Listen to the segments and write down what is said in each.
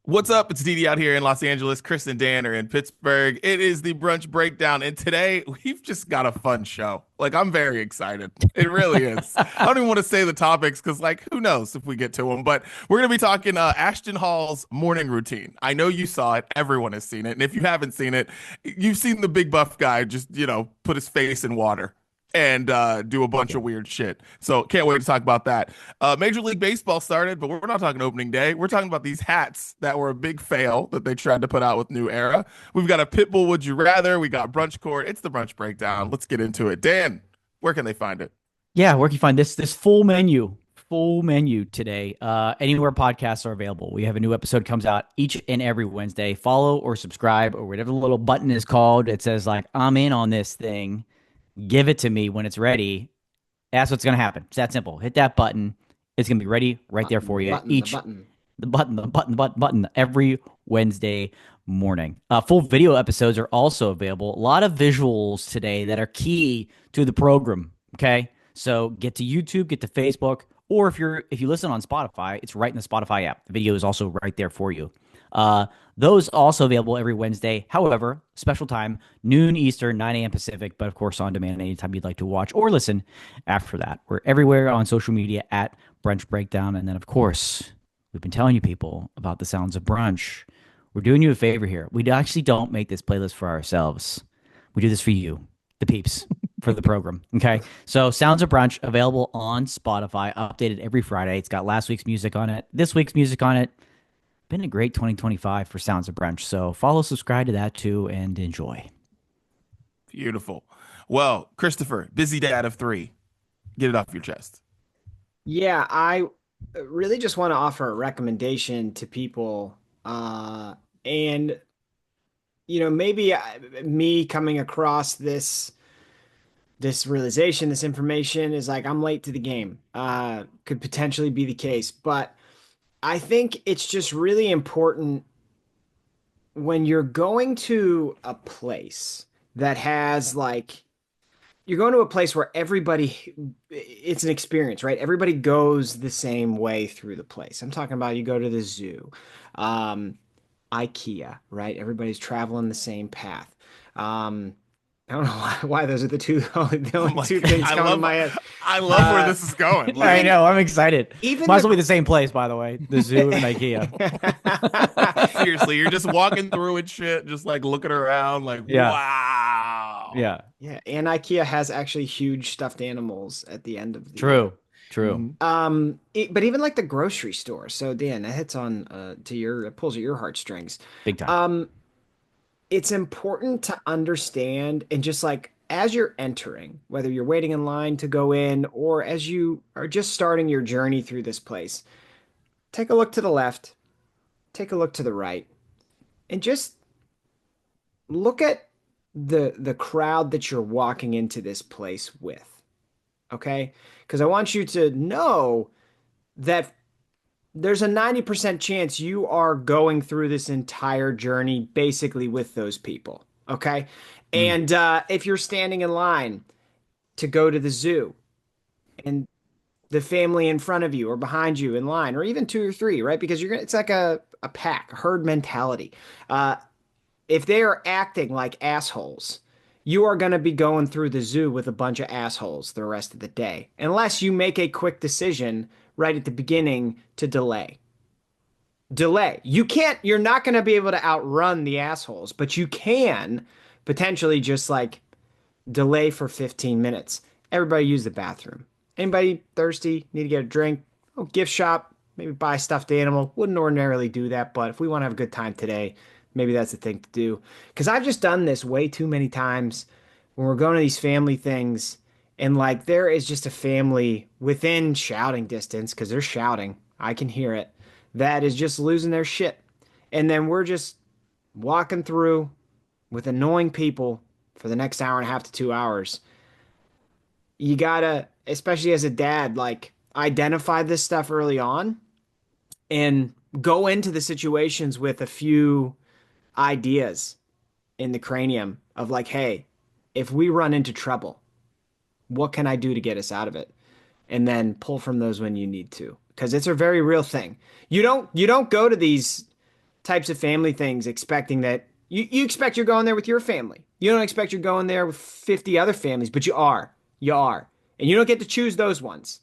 What's up? It's Didi out here in Los Angeles. Chris and Dan are in Pittsburgh. It is the brunch breakdown, and today we've just got a fun show. Like, I'm very excited. It really is. I don't even want to say the topics because, like, who knows if we get to them. But we're gonna be talking Ashton Hall's morning routine. I know you saw it. Everyone has seen it, and if you haven't seen it, you've seen the big buff guy just put his face in water and do a bunch Yeah. of weird shit. So can't wait to talk about that. Major League Baseball started, but we're not talking opening day. We're talking about these hats that were a big fail that they tried to put out with New Era. We've got a Pitbull Would You Rather. We got Brunch Court. It's the Brunch Breakdown. Let's get into it. Dan, where can they find it? Yeah, where can you find this full menu today? Anywhere podcasts are available. We have a new episode comes out each and every Wednesday. Follow or subscribe or whatever the little button is called. It says like I'm in on this thing. Give it to me when it's ready. That's what's gonna happen. It's that simple. Hit that button. It's gonna be ready right there Button, for the you. button, the button. The button every Wednesday morning. Full video episodes are also available. A lot of visuals today that are key to the program. Okay, so get to YouTube, get to Facebook, or if you listen on Spotify, it's right in the Spotify app. The video is also right there for you. Uh, those also available every Wednesday. However, special time, noon Eastern, 9 a.m. Pacific, but of course on demand anytime you'd like to watch or listen after that. We're everywhere on social media at Brunch Breakdown. And then, of course, we've been telling you people about the sounds of brunch. We're doing you a favor here. We actually don't make this playlist for ourselves. We do this for you, the peeps, for the program. Okay. So Sounds of Brunch available on Spotify, updated every Friday. It's got last week's music on it, this week's music on it. Been a great 2025 for Sounds of Brunch. So follow, subscribe to that too, and enjoy. Beautiful. Well, Christopher, busy dad of three. Get it off your chest. Yeah, I really just want to offer a recommendation to people. And, maybe me coming across this realization, this information is like I'm late to the game. Could potentially be the case, but I think it's just really important when you're going to a place that has like you're going to a place where everybody it's an experience, right? Everybody goes the same way through the place. I'm talking about you go to the zoo, um, IKEA, right? Everybody's traveling the same path. Um, I don't know why those are the Oh only my two God. things coming to my head. I love where Uh, this is going. I Like, even know. I'm excited. even Might as well be the the same place, by the way. The zoo and IKEA. seriously, you're just walking through and shit, just like looking around, like, Yeah. wow. Yeah. Yeah, and IKEA has actually huge stuffed animals at the end of the True. True. Mhm. but even like the grocery store. So Dan, that hits on it pulls at your heartstrings. Big time. Um, it's important to understand and just like as you're entering, whether you're waiting in line to go in or as you are just starting your journey through this place, take a look to the left, take a look to the right, and just look at the crowd that you're walking into this place with. Okay? Because I want you to know that there's a 90% chance you are going through this entire journey basically with those people. Okay. Mm. And if you're standing in line to go to the zoo and the family in front of you or behind you in line, or even two or three, right? Because it's like a pack, a herd mentality. Uh, if they are acting like assholes, you are going to be going through the zoo with a bunch of assholes the rest of the day, unless you make a quick decision right at the beginning to delay. Delay. You're not going to be able to outrun the assholes, but you can potentially just like delay for 15 minutes. Everybody use the bathroom. Anybody thirsty, need to get a drink? Oh, gift shop, maybe buy a stuffed animal. Wouldn't ordinarily do that, but if we want to have a good time today, maybe that's the thing to do. Because I've just done this way too many times when we're going to these family things, and like there is just a family within shouting distance, because they're shouting, I can hear it, that is just losing their shit. And then we're just walking through with annoying people for the next hour and a half to 2 hours. You gotta, especially as a dad, like identify this stuff early on and go into the situations with a few ideas in the cranium of like, hey, if we run into trouble, what can I do to get us out of it? And then pull from those when you need to, because it's a very real thing. You don't go to types of family things expecting that you expect you're going there with your family. You don't expect you're going there with 50 other families, but you are. You are. And you don't get to choose those ones.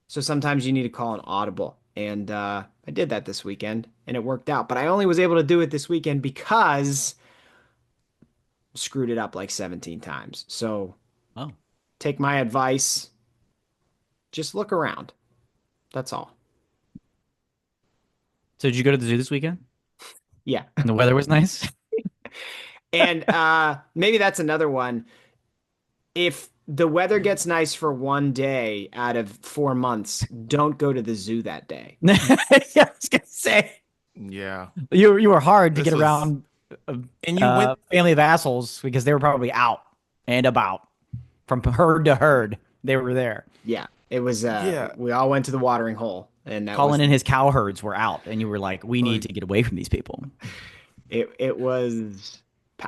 So sometimes you need to call an audible. And I did that this weekend and it worked out. But I only was able to do it this weekend because I screwed it up like 17 times. So take my advice. Just look around. That's all. So did you go to the zoo this weekend? Yeah. And the weather was nice? And maybe that's another one. If the weather gets nice for one day out of 4 months, don't go to the zoo that day. Yeah, I was gonna say. Yeah. You were hard to This get was- around And you went. family of assholes because they were probably out and about from herd to herd. They were there. Yeah. It was Yeah. we all went to the watering hole and that Colin was and his cow herds were out, and you were like, "We need to get away from these people." it was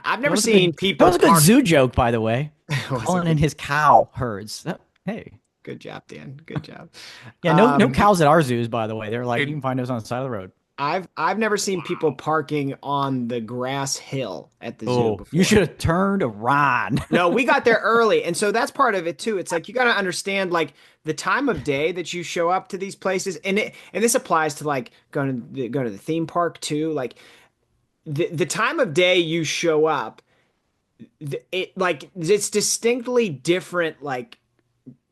I've never That was a seen good- people That was a good park- zoo joke, by the way. It was a Colin good- and his cow herds. Hey, Good job, Dan. Good job. yeah, no cows at our zoos, by the way. They're like, It- you can find those on the side of the road. I've never seen people parking on the grass hill at the zoo Oh, before. you should have turned around. No, we got there early, and so that's part of it too. It's like you got to understand like the time of day that you show up to these places, and this applies to like going to the theme park too. Like the time of day you show up, it's distinctly different like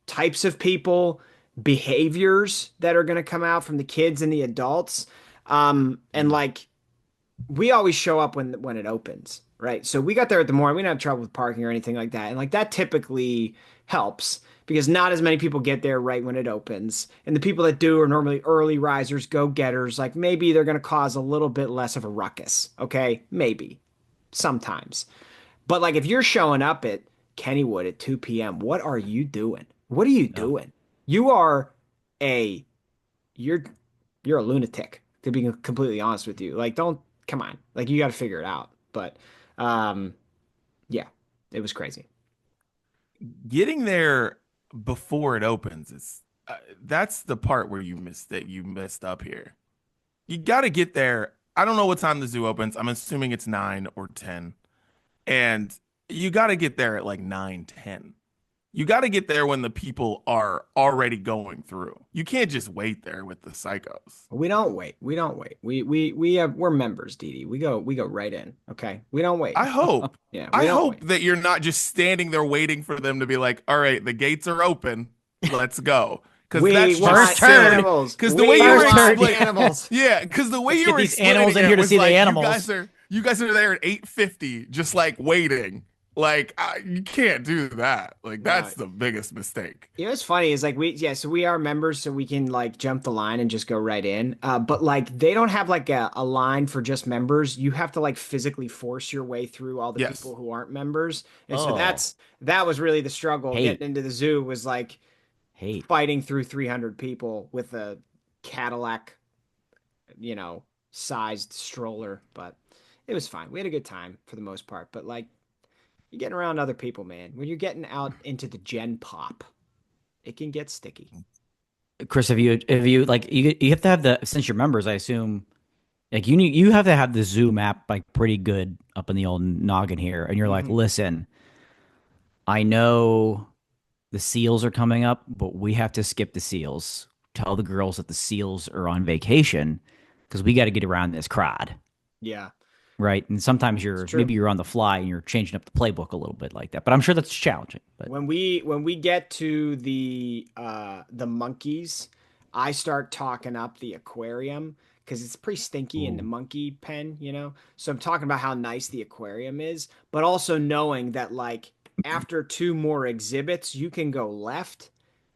types of people, behaviors that are going to come out from the kids and the adults. And like we always show up when it opens, right? So we got there at the morning. We didn't have trouble with parking or anything like that. And like that typically helps because not as many people get there right when it opens. And the people that do are normally early risers, go-getters. Like maybe they're going to cause a little bit less of a ruckus. Okay. Maybe sometimes. But like if you're showing up at Kennywood at 2 p.m., what are you doing? What are you doing? You are you're a lunatic, to be completely honest with you. Like, come on. Like, you got to figure it out. But, yeah, it was crazy. Getting there before it opens is that's the part where you messed up here. You got to get there. I don't know what time the zoo opens. I'm assuming it's 9 or 10. And you got to get there at like 9:10. You got to get there when the people are already going through. You can't just wait there with the psychos. We don't wait. We're members, Didi. We go right in. Okay. We don't wait. I hope. Yeah. I hope that you're not just standing there waiting for them to be like, all right, the gates are open. Let's go. Because that's first just turn. animals. Because the way you were explaining animals. Yeah, because the way Let's you get were these explaining animals in it here to was see the like, animals. You guys are there at 8:50, just like waiting. Like you can't do that. Like that's the biggest mistake. You know what's funny is like so we are members, so we can like jump the line and just go right in. But like they don't have like a line for just members. You have to like physically force your way through all the people who aren't members. And so that was really the struggle getting into the zoo was like fighting through 300 people with a Cadillac, sized stroller. But it was fine. We had a good time for the most part. But like you're getting around other people, man. When you're getting out into the gen pop, it can get sticky. Chris, have you like you have to have since you're members, I assume, like you have to have the zoo map like pretty good up in the old noggin here, and you're like, listen, I know the seals are coming up, but we have to skip the seals. Tell the girls that the seals are on vacation because we got to get around this crowd. Yeah. Right. And sometimes maybe you're on the fly and you're changing up the playbook a little bit like that. But I'm sure that's challenging. But when we get to the monkeys, I start talking up the aquarium because it's pretty stinky in the monkey pen, So I'm talking about how nice the aquarium is, but also knowing that like after 2 more exhibits, you can go left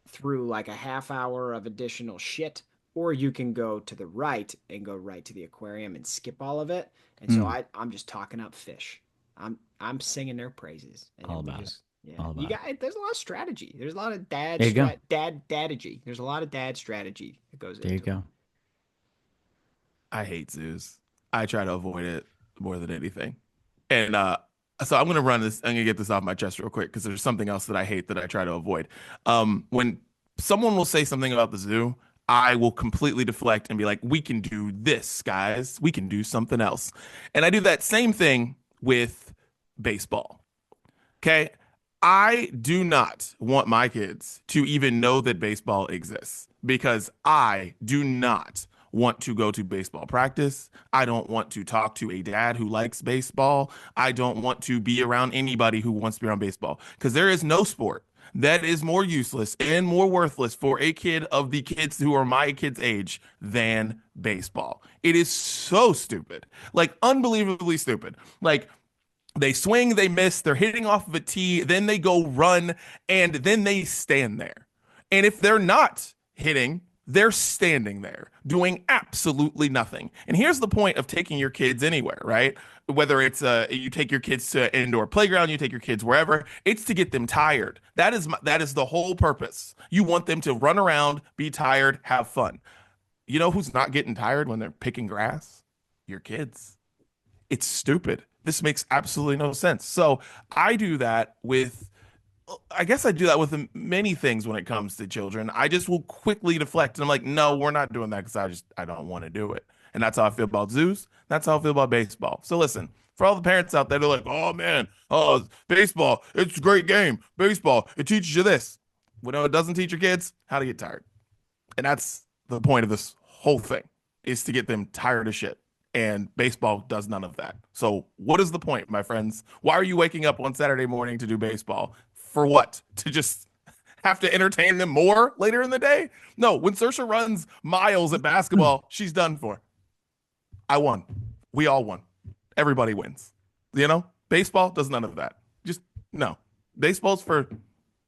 through like a half hour of additional shit, or you can go to the right and go right to the aquarium and skip all of it. And so I'm just talking up fish. I'm singing their praises. And all about it. Yeah, all about there's a lot of strategy. There's a lot of dadagy. There's a lot of dad strategy that goes into There you go. I hate zoos. I try to avoid it more than anything. And so I'm gonna get this off my chest real quick because there's something else that I hate that I try to avoid. When someone will say something about the zoo, I will completely deflect and be like, we can do this, guys. We can do something else. And I do that same thing with baseball. Okay. I do not want my kids to even know that baseball exists because I do not want to go to baseball practice. I don't want to talk to a dad who likes baseball. I don't want to be around anybody who wants to be around baseball because there is no sport that is more useless and more worthless for a kid of the kids who are my kids' age than baseball. It is so stupid, like unbelievably stupid. Like, they swing, they miss, they're hitting off of a tee, then they go run, and then they stand there. And if they're not hitting, they're standing there doing absolutely nothing. And here's the point of taking your kids anywhere, right? Whether it's you take your kids to an indoor playground, you take your kids wherever, it's to get them tired. That is the whole purpose. You want them to run around, be tired, have fun. You know who's not getting tired when they're picking grass? Your kids. It's stupid. This makes absolutely no sense. So I do that with, I guess I do that with many things when it comes to children. I just will quickly deflect. And I'm like, no, we're not doing that because I don't want to do it. And that's how I feel about zoos. That's how I feel about baseball. So listen, for all the parents out there, they're like, oh man, oh, baseball, it's a great game. Baseball, it teaches you this. Well, no, it doesn't teach your kids how to get tired. And that's the point of this whole thing, is to get them tired of shit. And baseball does none of that. So what is the point, my friends? Why are you waking up on Saturday morning to do baseball? For what? To just have to entertain them more later in the day? No, when Saoirse runs miles at basketball, she's done for. I won. We all won. Everybody wins. You know? Baseball does none of that. Just, no. Baseball's for,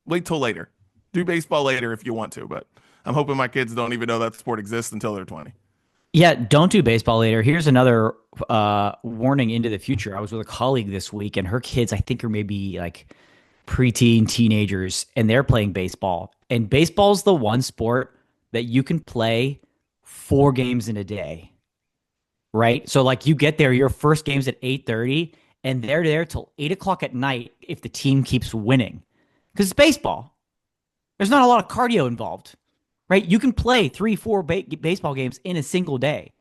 wait till later. Do baseball later if you want to, but I'm hoping my kids don't even know that sport exists until they're 20. Yeah, don't do baseball later. Here's another warning into the future. I was with a colleague this week, and her kids, I think, are maybe like preteen, teenagers, and they're playing baseball. And baseball's the one sport that you can play 4 games in a day, right? So, like, you get there, your first game's at 8:30, and they're there till 8 o'clock at night if the team keeps winning. Because it's baseball. There's not a lot of cardio involved. Right? You can play 3-4 baseball games in a single day.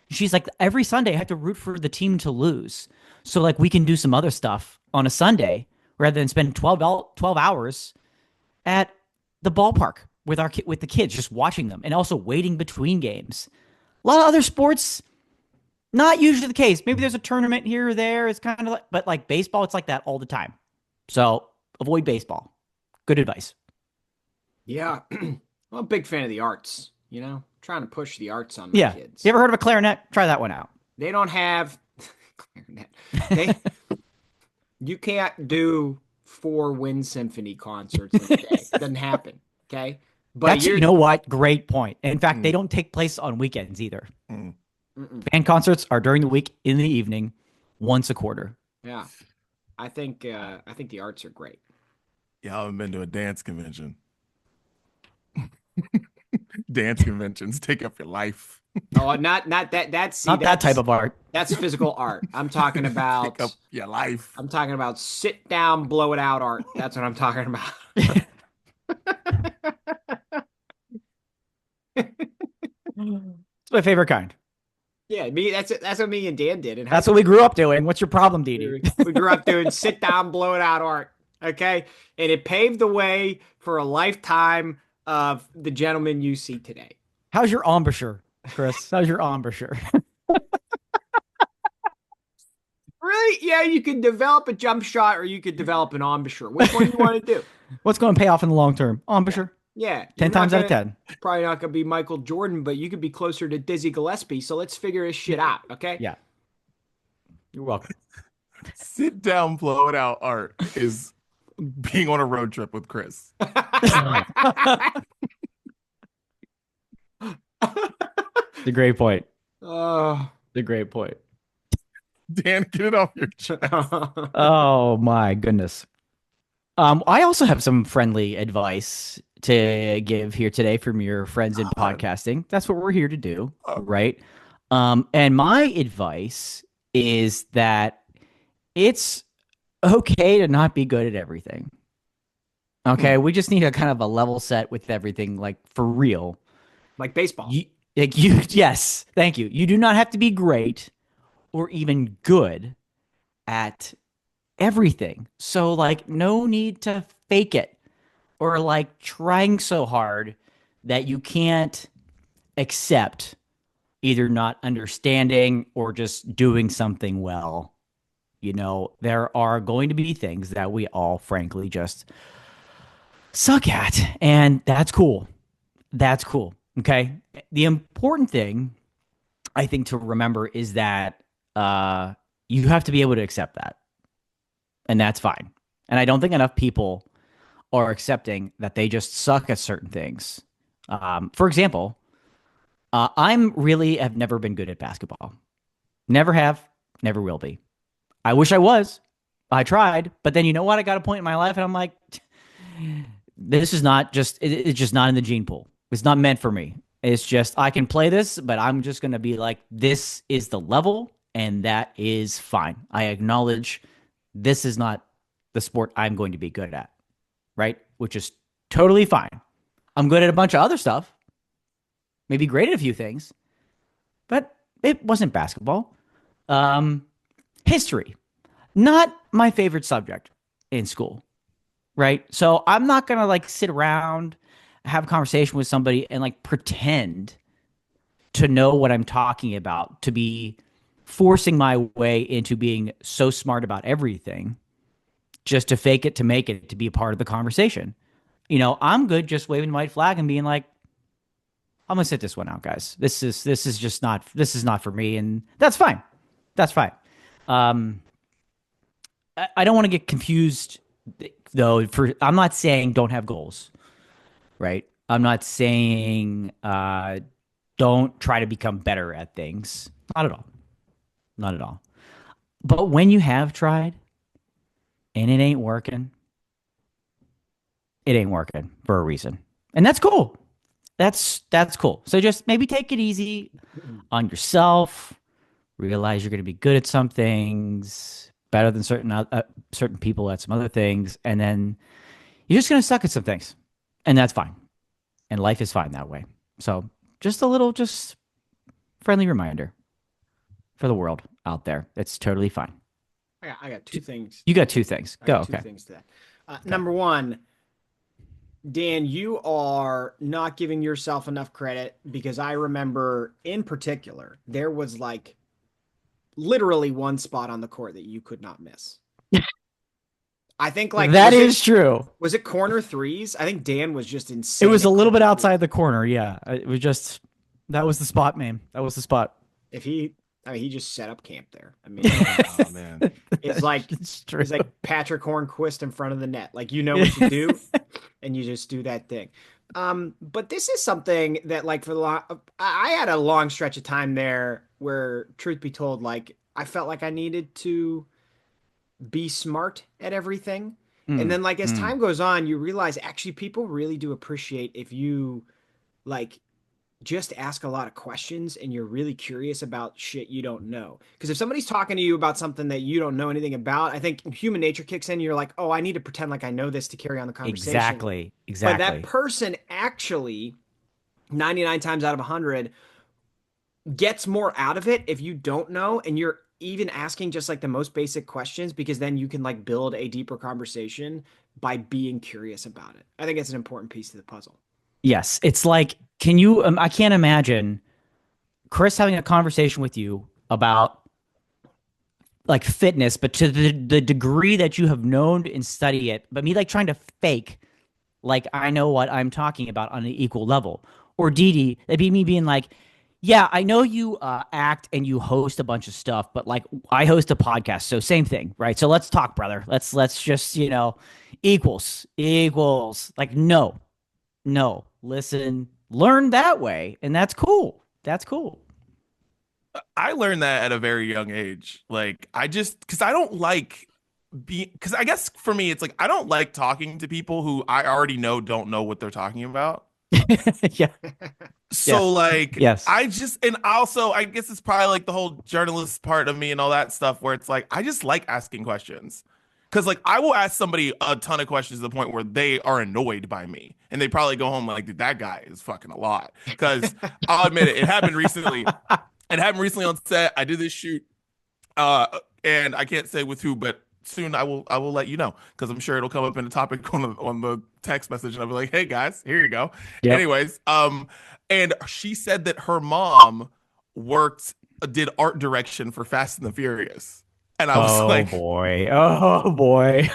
She's like, every Sunday I have to root for the team to lose. So like we can do some other stuff on a Sunday rather than spend 12 hours at the ballpark with the kids, just watching them and also waiting between games. A lot of other sports, not usually the case. Maybe there's a tournament here or there. It's kind of like, but like baseball, it's like that all the time. So avoid baseball. Good advice. Yeah. I'm a big fan of the arts, you know, trying to push the arts on my kids. You ever heard of a clarinet? Try that one out. They don't have clarinet. You can't do 4 wind symphony concerts in a day. It doesn't happen. Okay. But you know what? Great point. In fact, they don't take place on weekends either. Band concerts are during the week in the evening, once a quarter. Yeah. I think the arts are great. Yeah, I haven't been to a dance convention. Dance conventions take up your life. Oh, not that. That's that type of art. That's physical art. I'm talking about take up your life. I'm talking about sit down, blow it out art. That's what I'm talking about. It's my favorite kind. Yeah, that's what me and Dan did. And that's what we grew up doing. What's your problem, Didi? We grew up doing sit down, blow it out art. Okay, and it paved the way for a lifetime of the gentleman you see today. How's your embouchure, Chris? How's your embouchure? Really? Yeah, you can develop a jump shot or you could develop an embouchure. Which one do you want to do? What's going to pay off in the long term? Embouchure. Yeah. 10 times out of 10. Probably not going to be Michael Jordan, but you could be closer to Dizzy Gillespie. So let's figure this shit out, okay? Yeah. You're welcome. Sit down, blow it out art is being on a road trip with Chris. The great point. The great point. Dan, get it off your chest. Oh my goodness. I also have some friendly advice to give here today from your friends in podcasting. That's what we're here to do, right? And my advice is that it's okay to not be good at everything. Okay, we just need a kind of a level set with everything, like for real. Like baseball. Yes, thank you. You do not have to be great or even good at everything. So like no need to fake it or like trying so hard that you can't accept either not understanding or just doing something well. You know, there are going to be things that we all frankly just suck at, and that's cool. That's cool. Okay. The important thing I think to remember is that you have to be able to accept that. And that's fine. And I don't think enough people are accepting that they just suck at certain things. For example, I'm really have never been good at basketball. Never have, never will be. I wish I was. I tried, but then you know what? I got a point in my life and I'm like, this is not just, it's just not in the gene pool. It's not meant for me. It's just, I can play this, but I'm just going to be like, this is the level and that is fine. I acknowledge this is not the sport I'm going to be good at, right? Which is totally fine. I'm good at a bunch of other stuff, maybe great at a few things, but it wasn't basketball. History, not my favorite subject in school, right? So I'm not going to like sit around, have a conversation with somebody and like pretend to know what I'm talking about, to be forcing my way into being so smart about everything just to fake it, to make it, to be a part of the conversation. You know, I'm good just waving the white flag and being like, I'm going to sit this one out, guys. This is not for me. And that's fine. That's fine. I don't want to get confused though. I'm not saying don't have goals, right? I'm not saying don't try to become better at things. Not at all. Not at all. But when you have tried and it ain't working for a reason. And that's cool. That's cool. So just maybe take it easy on yourself. Realize you're going to be good at some things, better than certain people at some other things, and then you're just going to suck at some things, and that's fine. And life is fine that way. So just a little, just friendly reminder for the world out there. It's totally fine. I got two things. You got two things. Go. Okay. Two things to that. Okay. Number one, Dan, you are not giving yourself enough credit because I remember in particular, there was like literally one spot on the court that you could not miss. I think like that is true. Was it corner threes? I think Dan was just insane. It was a little bit outside the corner. Yeah. It was just, that was the spot, man. That was the spot. He just set up camp there. I mean, oh man, it's like Patrick Hornquist in front of the net. Like, you know what you do and you just do that thing. But this is something that like I had a long stretch of time there where, truth be told, like I felt like I needed to be smart at everything. And then like as time goes on, you realize actually people really do appreciate if you like just ask a lot of questions and you're really curious about shit you don't know. Because if somebody's talking to you about something that you don't know anything about, I think human nature kicks in. You're like, oh, I need to pretend like I know this to carry on the conversation. Exactly. But that person actually 99 times out of 100 gets more out of it if you don't know. And you're even asking just like the most basic questions, because then you can like build a deeper conversation by being curious about it. I think it's an important piece of the puzzle. Yes. It's like, I can't imagine Chris having a conversation with you about like fitness, but to the degree that you have known and studied it, but me like trying to fake like I know what I'm talking about on an equal level. Or Dee, that'd be me being like, yeah, I know you act and you host a bunch of stuff, but like I host a podcast, so same thing, right? So let's talk, brother. Let's just, equals. Like, no, listen, learn that way, and that's cool. That's cool. I learned that at a very young age. Like, because I don't like because I guess for me, it's like, I don't like talking to people who I already know don't know what they're talking about. Yeah. So yes. like, yes. And also I guess it's probably like the whole journalist part of me and all that stuff where it's like, I just like asking questions. Because like I will ask somebody a ton of questions to the point where they are annoyed by me, and they probably go home like, "Dude, that guy is fucking a lot." Because I'll admit it, it happened recently. It happened recently on set. I did this shoot, and I can't say with who, but soon I will let you know because I'm sure it'll come up in a topic on the text message, and I'll be like, "Hey guys, here you go." Yep. Anyways, and she said that her mom did art direction for Fast and the Furious. And I was like, oh boy,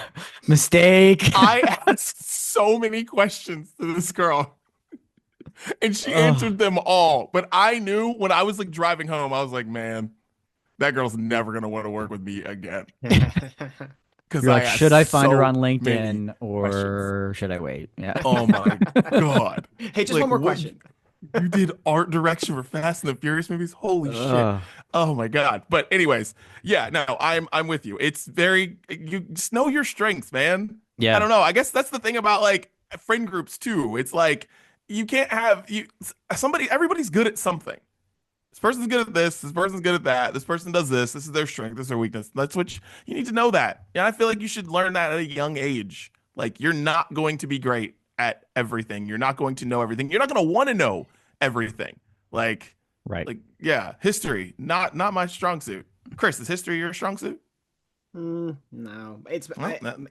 mistake. I asked so many questions to this girl and she answered them all. But I knew when I was like driving home, I was like, man, that girl's never going to want to work with me again. Because You're like, should I find her on LinkedIn or questions. should I wait? Yeah. Oh my God. Hey, just one more question. You did art direction for Fast and the Furious movies? Holy shit. Oh my God. But anyways, yeah, no, I'm with you. It's you just know your strengths, man. Yeah. I don't know. I guess that's the thing about like friend groups too. It's like you can't have everybody's good at something. This person's good at this person's good at that, this person does this is their strength, this is their weakness. That's what you need to know that. And I feel like you should learn that at a young age. Like you're not going to be great at everything. You're not going to know everything. You're not going to want to know everything. Like, right. Like, yeah, history, not my strong suit. Chris, is history your strong suit? No, it's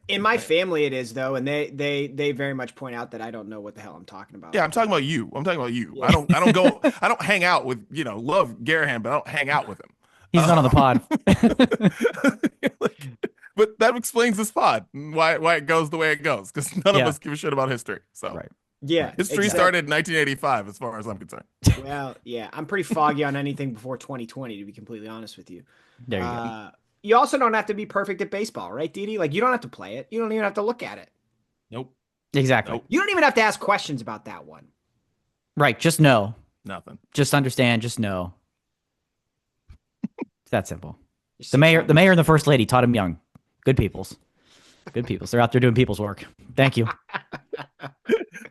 in my family. It is though, and they very much point out that I don't know what the hell I'm talking about. Yeah, I'm talking about you. Yeah. I don't hang out with, love Garahan, but I don't hang out with him. He's not on the pod. But that explains this pod, why it goes the way it goes, because none of us give a shit about history. So right. Yeah, history started in 1985, as far as I'm concerned. Well, yeah, I'm pretty foggy on anything before 2020, to be completely honest with you. There you go. You also don't have to be perfect at baseball, right, Didi? Like, you don't have to play it. You don't even have to look at it. Nope. Exactly. You don't even have to ask questions about that one. Right. Just know. Nothing. Just understand. Just know. It's that simple. The mayor and the first lady taught him young. Good peoples. Good peoples. They're out there doing people's work. Thank you.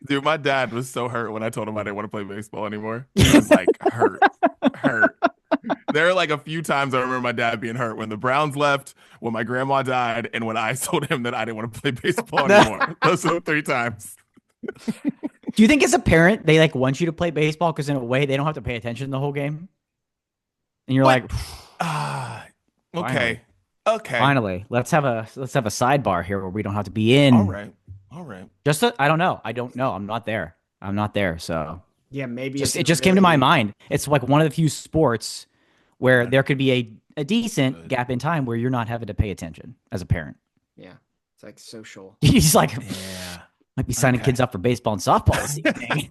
Dude, my dad was so hurt when I told him I didn't want to play baseball anymore. He was like hurt. There are like a few times I remember my dad being hurt when the Browns left, when my grandma died, and when I told him that I didn't want to play baseball anymore. Those are the 3 times. Do you think as a parent they like want you to play baseball because in a way they don't have to pay attention the whole game? And you're like, okay. Finally, let's have a sidebar here where we don't have to be in. All right. I don't know. I'm not there. So yeah, maybe it just came to my mind. It's like one of the few sports where there could be a decent gap in time where you're not having to pay attention as a parent. Yeah, it's like social. He's like, yeah, might be signing kids up for baseball and softball this evening.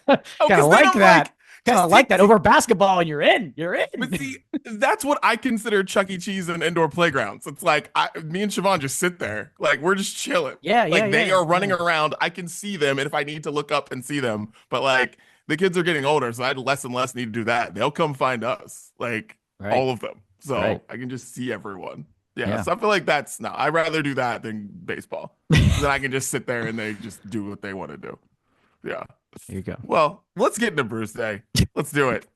Oh, kind of like that. Kind of like that over basketball, and you're in. But see, that's what I consider Chuck E. Cheese and indoor playgrounds. It's like me and Siobhan just sit there, like we're just chilling. Yeah, like they are running around. I can see them, and if I need to look up and see them, but like the kids are getting older, so I less and less need to do that. They'll come find us, like all of them, so I can just see everyone. Yeah, so I feel like I'd rather do that than baseball. Then I can just sit there and they just do what they want to do. Yeah. There you go. Well, let's get into Bruce Day. Let's do it.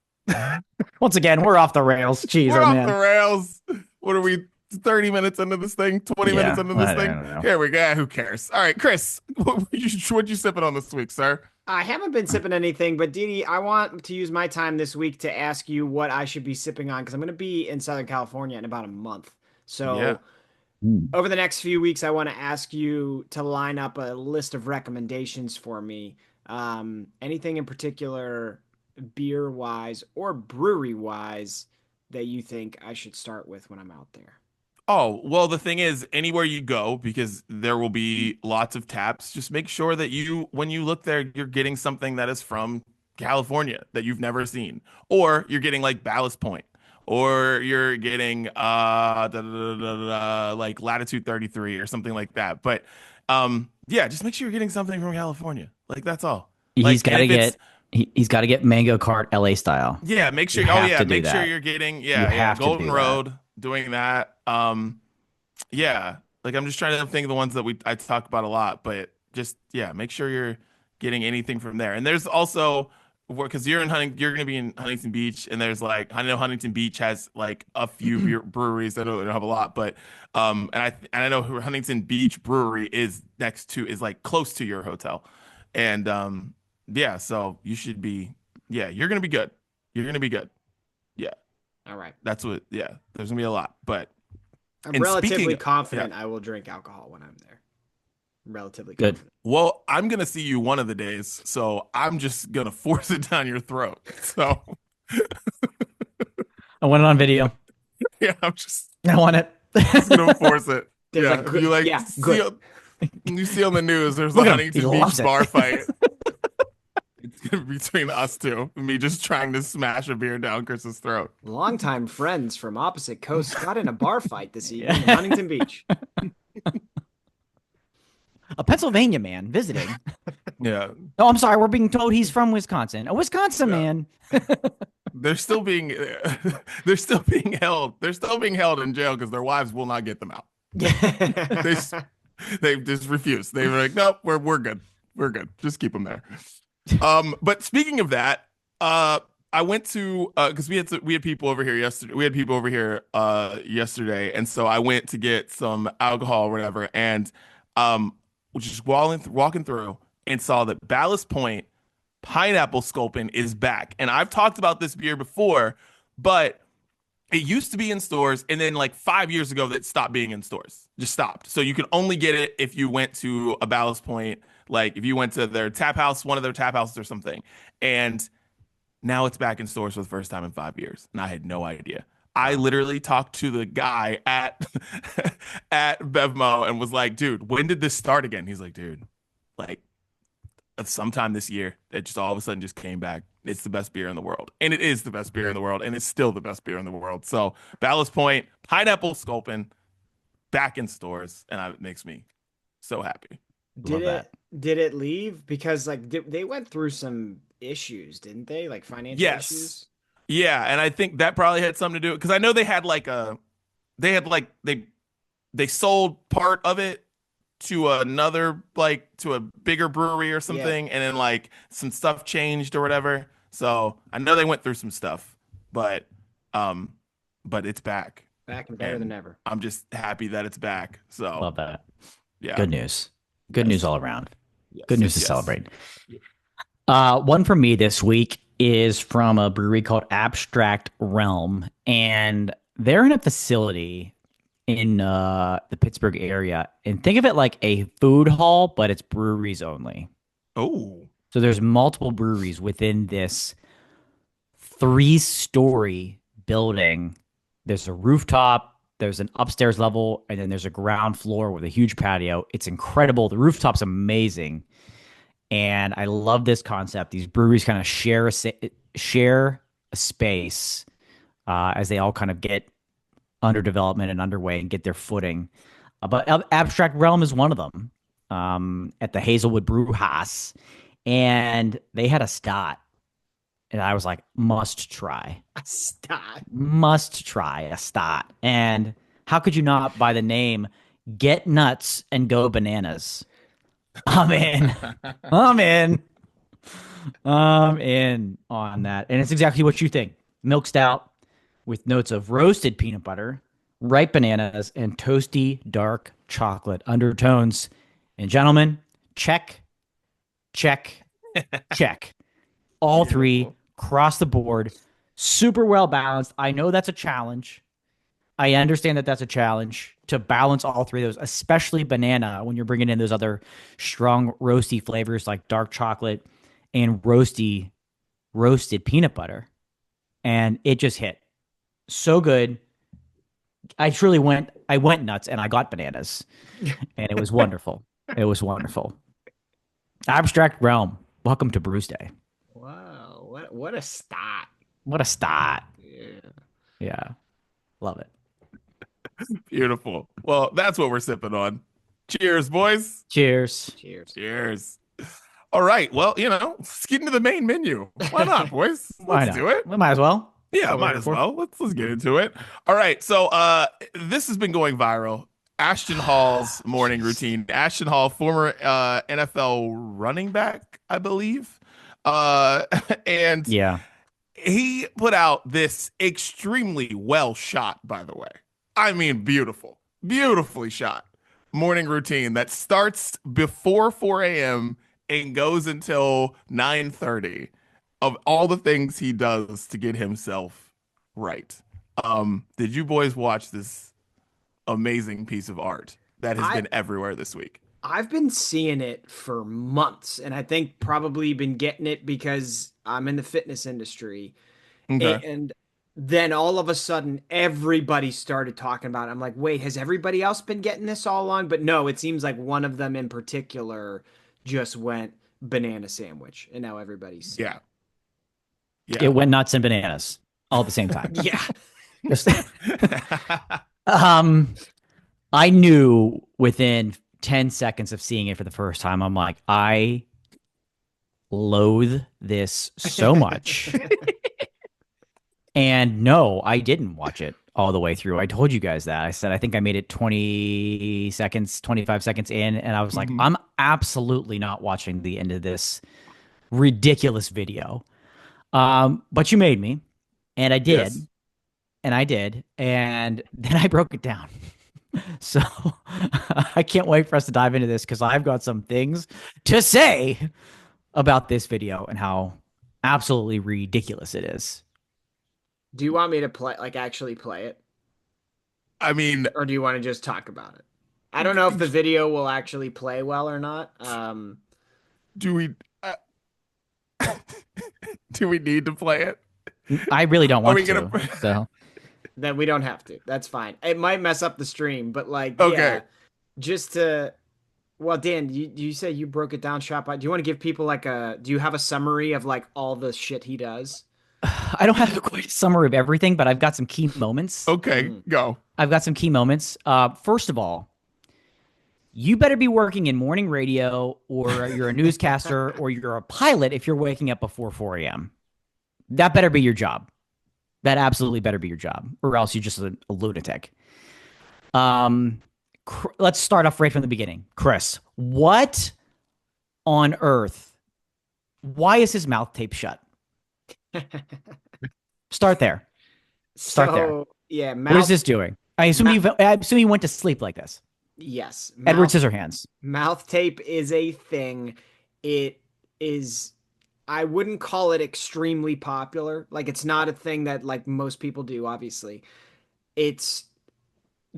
Once again, we're off the rails. Jeez, we're off the rails. What are we, 30 minutes into this thing? 20 minutes into this thing? Here we go. Who cares? All right, Chris, what you sipping on this week, sir? I haven't been sipping anything, but Didi, I want to use my time this week to ask you what I should be sipping on because I'm going to be in Southern California in about a month. So over the next few weeks, I want to ask you to line up a list of recommendations for me. Anything in particular, beer wise or brewery wise, that you think I should start with when I'm out there? Oh, well, the thing is, anywhere you go, because there will be lots of taps, just make sure that when you look there, you're getting something that is from California that you've never seen, or you're getting like Ballast Point, or you're getting like Latitude 33 or something like that. But just make sure you're getting something from California. Like that's all. He's got to get Mango Cart LA style. Yeah, make sure. Make sure you're getting Golden Road doing that. Like I'm just trying to think of the ones that I talk about a lot, but just make sure you're getting anything from there. And there's also because you're going to be in Huntington Beach, and there's like, I know Huntington Beach has like a few breweries that don't have a lot, but and I know Huntington Beach Brewery is like close to your hotel, and yeah, so you should be, yeah, you're gonna be good. You're gonna be good. Yeah, All right. that's what. Yeah, there's gonna be a lot, but I'm and relatively speaking, confident yeah. I will drink alcohol when I'm there. Relatively Good. confident. Well, I'm gonna see you one of the days, so I'm just gonna force it down your throat. So I want it on video. yeah, I'm just I want it. gonna force it. There's Yeah, a good- you like yeah, see, good. you see on the news, there's Look a at him. He Huntington loves Beach it. bar fight. It's gonna be between us two, me just trying to smash a beer down Chris's throat. Longtime friends from opposite coasts got in a bar fight this evening in Huntington Beach. A Pennsylvania man visiting. Yeah, Oh, I'm sorry. We're being told he's from Wisconsin. A Wisconsin man. they're still being they're still being held. They're still being held in jail because their wives will not get them out. They just refuse. They were like, nope, we're good. We're good. Just keep them there. But speaking of that, I went to because we had people over here yesterday. We had people over here yesterday, and so I went to get some alcohol or whatever, and just walking through and saw that Ballast Point Pineapple Sculpin is back. And I've talked about this beer before, but it used to be in stores, and then like 5 years ago, that stopped being in stores. Just stopped. So you could only get it if you went to a Ballast Point, like if you went to their tap house, one of their tap houses or something. And now it's back in stores for the first time in 5 years, and I had no idea. I literally talked to the guy at at Bevmo and was like, "Dude, when did this start again?" He's like, "Dude, like sometime this year. It just all of a sudden just came back. It's the best beer in the world, and it is the best beer in the world, and it's still the best beer in the world." So Ballast Point Pineapple Sculpin back in stores, and it makes me so happy. Did it leave? Because like they went through some issues, didn't they? Like financial Yes. issues. Yeah, and I think that probably had something to do because I know they had they sold part of it to another, like to a bigger brewery or something, and then like some stuff changed or whatever. So I know they went through some stuff, but it's back. Back and better than ever. I'm just happy that it's back. So Love that. yeah. Good news. Good news all around. Yes. Good news to Yes. celebrate. One for me this week is from a brewery called Abstract Realm, and they're in a facility in the Pittsburgh area. And think of it like a food hall, but it's breweries only. Oh. So there's multiple breweries within this 3-story building. There's a rooftop, there's an upstairs level, and then there's a ground floor with a huge patio. It's incredible. The rooftop's amazing. And I love this concept. These breweries kind of share a space as they all kind of get under development and underway and get their footing. But Abstract Realm is one of them at the Hazelwood Brew House. And they had a stot. And I was like, must try. A stot. Must try a stot. And how could you not, by the name, Get Nuts and Go Bananas? I'm in. I'm in on that. And it's exactly what you think. Milk stout with notes of roasted peanut butter, ripe bananas, and toasty dark chocolate undertones. And gentlemen, check. All three across the board. Super well balanced. I know that's a challenge. I understand that that's a challenge to balance all three of those, especially banana when you're bringing in those other strong roasty flavors like dark chocolate and roasted peanut butter. And it just hit so good. I went nuts and I got bananas and it was wonderful. It was wonderful. Abstract Realm. Welcome to Brews Day. Wow. What a stot. What a start. Yeah. Yeah. Love it. Beautiful. Well, that's what we're sipping on. Cheers, boys. Cheers. Cheers. Cheers. All right. Well, let's get into the main menu. Why not, boys? Why Let's not? do it. We might as well. Yeah, What we're might here as for. well. Let's get into it. All right. So this has been going viral. Ashton Hall's morning routine. Ashton Hall, former NFL running back, I believe. And Yeah. he put out this extremely well shot, by the way. I mean, beautifully shot morning routine that starts before 4 a.m. and goes until 9:30 of all the things he does to get himself right. Did you boys watch this amazing piece of art that has I been everywhere this week? I've been seeing it for months, and I think probably been getting it because I'm in the fitness industry. Okay. And then all of a sudden, everybody started talking about it. I'm like, wait, has everybody else been getting this all along? But no, it seems like one of them in particular just went banana sandwich, and now everybody's seen Yeah. It Yeah. went nuts and bananas all at the same time. it. Yeah. Just- um, I knew within 10 seconds of seeing it for the first time, I'm like, I loathe this so much. And no, I didn't watch it all the way through. I told you guys that. I said, I think I made it 20 seconds, 25 seconds in. And I was like, Mhm. I'm absolutely not watching the end of this ridiculous video. But you made me, and I did. Yes. And I did. And then I broke it down. So I can't wait for us to dive into this because I've got some things to say about this video and how absolutely ridiculous it is. Do you want me to play, like actually play it, I mean, or do you want to just talk about it? I don't know if the video will actually play well or not. do we do we need to play it? I really don't Are want we to. gonna So Then we don't have to. That's fine. It might mess up the stream, but like, Okay. yeah, just to. Well, Dan, you say you broke it down shot by. Do you want to give people like a? Do you have a summary of like all the shit he does? I don't have quite a summary of everything, but I've got some key moments. Okay, Mm. go. I've got some key moments. First of all, you better be working in morning radio, or you're a newscaster, or you're a pilot if you're waking up before 4 a.m. That better be your job. That absolutely better be your job, or else you're just a lunatic. Let's start off right from the beginning. Chris, what on earth? Why is his mouth taped shut? Start there. Start there. So yeah, What is this doing? I assume you went to sleep like this. Yes, Edward Scissorhands. mouth tape is a thing. It is. I wouldn't call it extremely popular. Like it's not a thing that like most people do. Obviously, it's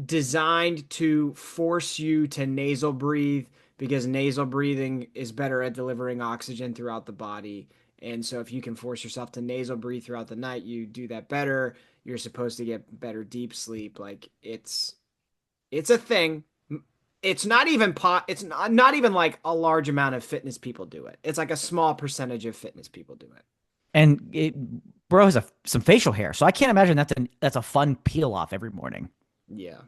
designed to force you to nasal breathe because nasal breathing is better at delivering oxygen throughout the body. And so if you can force yourself to nasal breathe throughout the night, you do that better. You're supposed to get better deep sleep. Like it's a thing. It's not even it's not even like a large amount of fitness people do it. It's like a small percentage of fitness people do it. And bro has some facial hair, so I can't imagine that's a fun peel off every morning. Yeah.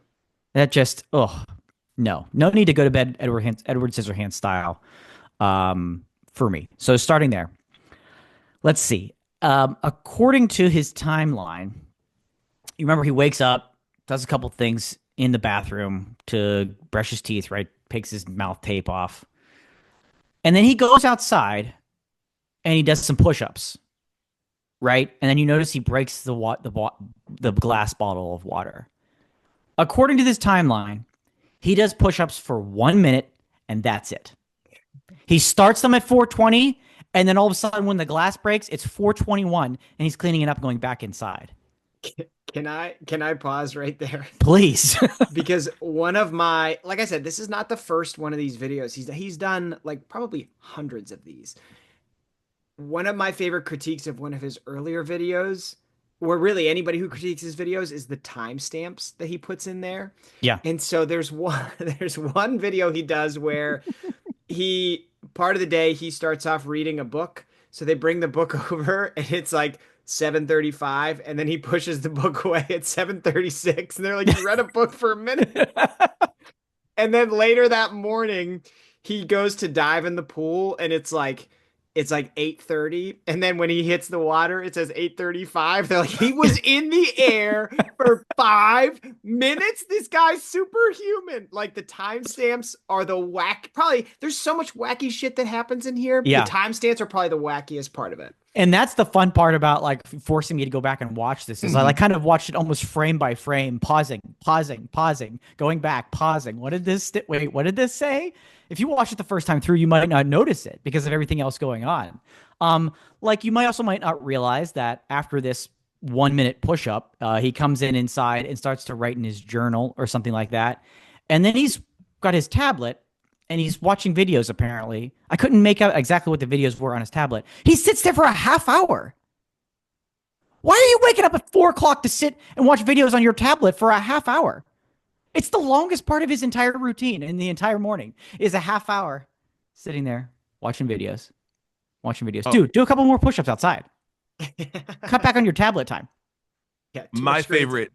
That just no need to go to bed Edward Scissorhands style for me. So starting there, let's see. According to his timeline, you remember he wakes up, does a couple things in the bathroom to brush his teeth, right? Takes his mouth tape off, and then he goes outside and he does some push-ups, right? And then you notice he breaks the glass bottle of water. According to this timeline, he does push-ups for 1 minute, and that's it. He starts them at 4:20, and then all of a sudden, when the glass breaks, it's 4:21, and he's cleaning it up, going back inside. Can I pause right there? Please. Because one of my, like I said, this is not the first one of these videos. He's done like probably hundreds of these. One of my favorite critiques of one of his earlier videos, or really anybody who critiques his videos, is the timestamps that he puts in there. Yeah. And so there's one video he does where part of the day he starts off reading a book. So they bring the book over and it's like 7:35, and then he pushes the book away at 7:36, and they're like, you read a book for a minute. And then later that morning he goes to dive in the pool, and it's like it's like 8:30, and then when he hits the water, it says 8:35. They're like, he was in the air for 5 minutes. This guy's superhuman. Like the timestamps are the whack. Probably there's so much wacky shit that happens in here. Yeah. The timestamps are probably the wackiest part of it. And that's the fun part about like forcing me to go back and watch this is I like kind of watched it almost frame by frame, pausing, going back, pausing. What did this say? If you watch it the first time through, you might not notice it because of everything else going on. Like you might not realize that after this 1 minute push up, he comes inside and starts to write in his journal or something like that. And then he's got his tablet and he's watching videos, apparently. I couldn't make out exactly what the videos were on his tablet. He sits there for a half hour. Why are you waking up at 4 o'clock to sit and watch videos on your tablet for a half hour? It's the longest part of his entire routine in the entire morning is a half hour sitting there watching videos. Oh. Dude, do a couple more push-ups outside. Cut back on your tablet time. Yeah, my favorite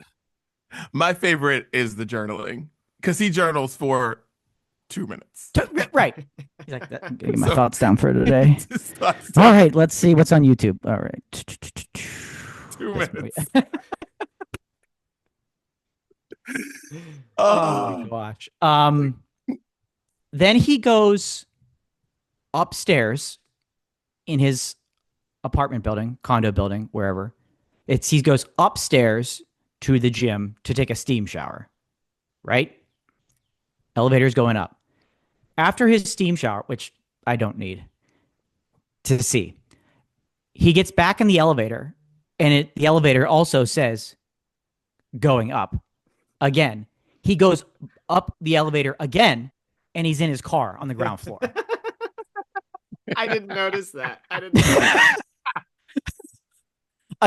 is the journaling because he journals for 2 minutes. Right. He's like, get my thoughts down for today. All right, let's see what's on YouTube. All right. 2 minutes. Oh gosh. Then he goes upstairs in his apartment building, condo building, wherever. He goes upstairs to the gym to take a steam shower. Right? Elevator's going up. After his steam shower, which I don't need to see, he gets back in the elevator, and the elevator also says going up again. He goes up the elevator again, and he's in his car on the ground floor. I didn't notice that. I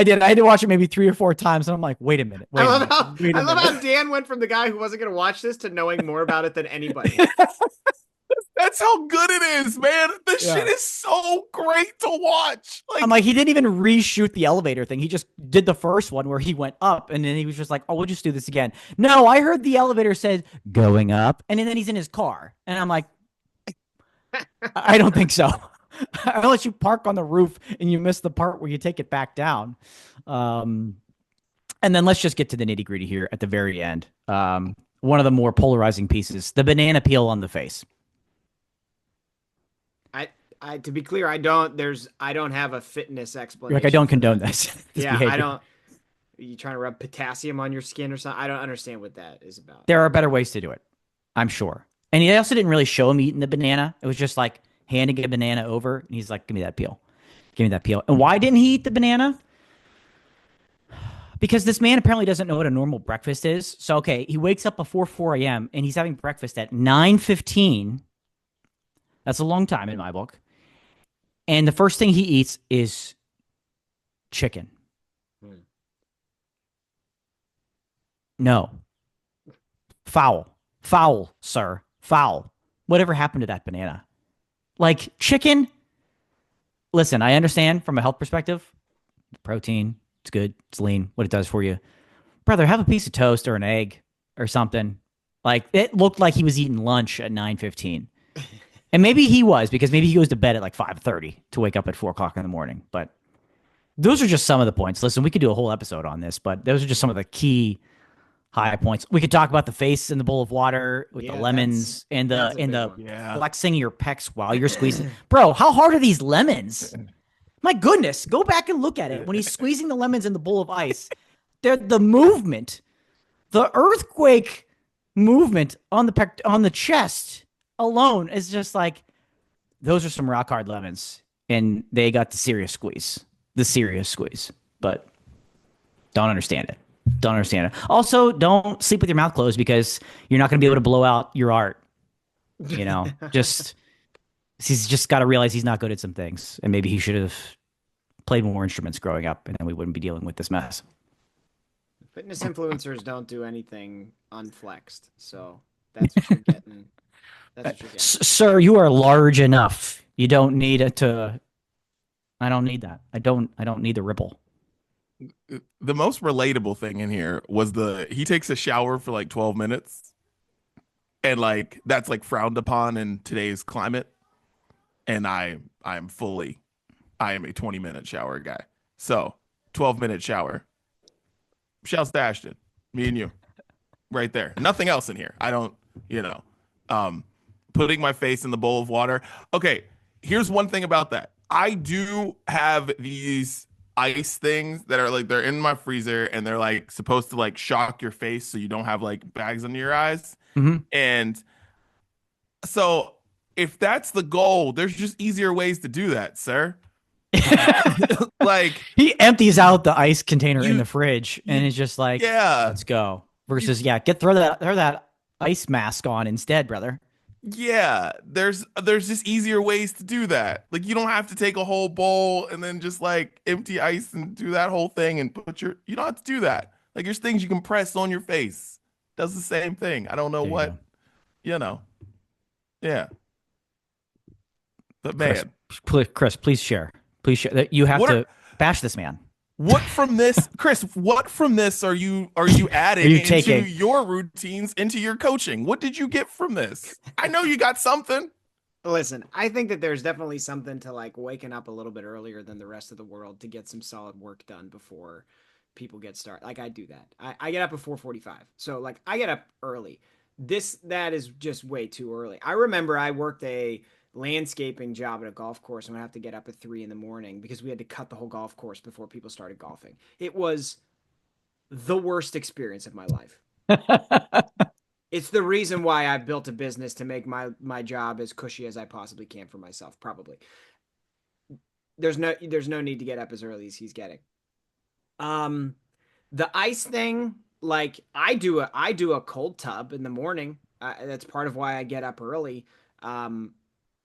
did. I had to watch it maybe 3 or 4 times, and I'm like, wait a minute. I love how Dan went from the guy who wasn't going to watch this to knowing more about it than anybody. That's how good it is, man. This shit is so great to watch. I'm like, he didn't even reshoot the elevator thing. He just did the first one where he went up, and then he was just like, oh, we'll just do this again. No, I heard the elevator said going up, and then he's in his car. And I'm like, I don't think so. Unless you park on the roof and you miss the part where you take it back down. And then let's just get to the nitty gritty here at the very end. One of the more polarizing pieces, the banana peel on the face. To be clear, I don't have a fitness explanation. Like, I don't condone this. Yeah, behavior. I don't. Are you trying to rub potassium on your skin or something? I don't understand what that is about. There are better ways to do it, I'm sure. And he also didn't really show him eating the banana. It was just like handing a banana over, and he's like, give me that peel. Give me that peel. And why didn't he eat the banana? Because this man apparently doesn't know what a normal breakfast is. So, okay, he wakes up before 4 a.m., and he's having breakfast at 9:15. That's a long time in my book. And the first thing he eats is chicken. No. Foul, sir. Foul. Whatever happened to that banana? Like, chicken, listen, I understand from a health perspective, protein, it's good, it's lean, what it does for you. Brother, have a piece of toast or an egg or something. Like, it looked like he was eating lunch at 9:15. And maybe he was, because maybe he goes to bed at like 5:30 to wake up at 4 o'clock in the morning. But those are just some of the points. Listen, we could do a whole episode on this, but those are just some of the key high points. We could talk about the face in the bowl of water with the lemons and the flexing your pecs while you're squeezing. Bro, how hard are these lemons? My goodness, go back and look at it. When he's squeezing the lemons in the bowl of ice, the movement, the earthquake movement on the chest alone is just like, those are some rock hard lemons, and they got the serious squeeze, but don't understand it. Also, don't sleep with your mouth closed, because you're not going to be able to blow out your art. You know, he's just got to realize he's not good at some things, and maybe he should have played more instruments growing up, and then we wouldn't be dealing with this mess. Fitness influencers don't do anything unflexed, so that's what you're getting. Sir, you are large enough. You don't need it to. I don't need that. I don't need the ripple. The most relatable thing in here was he takes a shower for like 12 minutes, and like that's like frowned upon in today's climate. and I am a 20-minute shower guy. So 12-minute shower. Shouts to Ashton, me and you, right there. Nothing else in here. I don't, putting my face in the bowl of water. Okay, here's one thing about that. I do have these ice things that are like they're in my freezer and they're like supposed to like shock your face so you don't have like bags under your eyes. Mm-hmm. And so if that's the goal, there's just easier ways to do that, sir. Like he empties out the ice container in the fridge and it's just like, yeah, let's go. Versus, throw that ice mask on instead, brother. Yeah, there's just easier ways to do that. Like you don't have to take a whole bowl and then just like empty ice and do that whole thing and you don't have to do that. Like there's things you can press on your face. Does the same thing. I don't know what, Yeah. But man, Chris, please share. Please share. You have to bash this man. What from this, Chris? What from this are you adding into your routines, into your coaching? What did you get from this? I know you got something. Listen, I think that there's definitely something to like waking up a little bit earlier than the rest of the world to get some solid work done before people get started. Like I do that. I get up at 4:45, so like I get up early. That is just way too early. I remember I worked a landscaping job at a golf course and would have to get up at 3 a.m. because we had to cut the whole golf course before people started golfing. It was the worst experience of my life. It's the reason why I've built a business to make my job as cushy as I possibly can for myself. Probably there's no need to get up as early as he's getting. The ice thing, like I do a cold tub in the morning. That's part of why I get up early.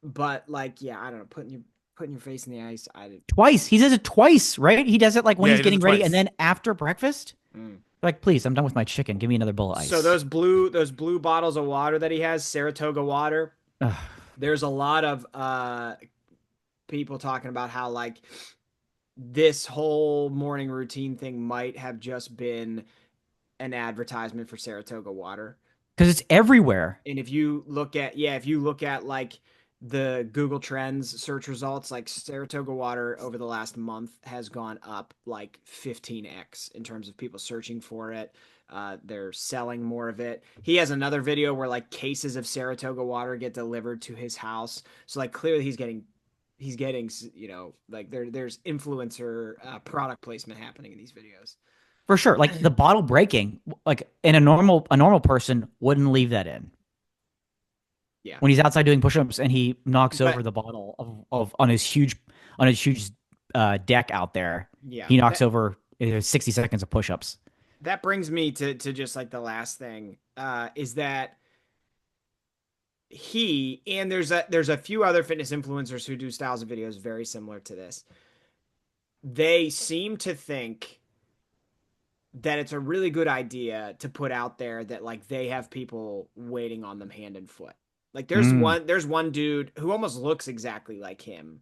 But like, yeah, I don't know, putting your face in the ice. Twice. He does it twice, right? He does it like when he's getting ready and then after breakfast. Like, please, I'm done with my chicken. Give me another bowl of ice. So those blue bottles of water that he has, Saratoga water. There's a lot of people talking about how like this whole morning routine thing might have just been an advertisement for Saratoga water. Because it's everywhere. And if you look at like the Google Trends search results, like Saratoga water over the last month has gone up like 15x in terms of people searching for it. They're selling more of it. He has another video where like cases of Saratoga water get delivered to his house. So like clearly he's getting, like there's influencer product placement happening in these videos. For sure. Like the bottle breaking, like in a normal person wouldn't leave that in. Yeah. When he's outside doing push-ups and he knocks over the bottle of on his huge deck out there. Yeah. He knocks over 60 seconds of push-ups. That brings me to just like the last thing is that there's a few other fitness influencers who do styles of videos very similar to this. They seem to think that it's a really good idea to put out there that like they have people waiting on them hand and foot. Like there's one dude who almost looks exactly like him,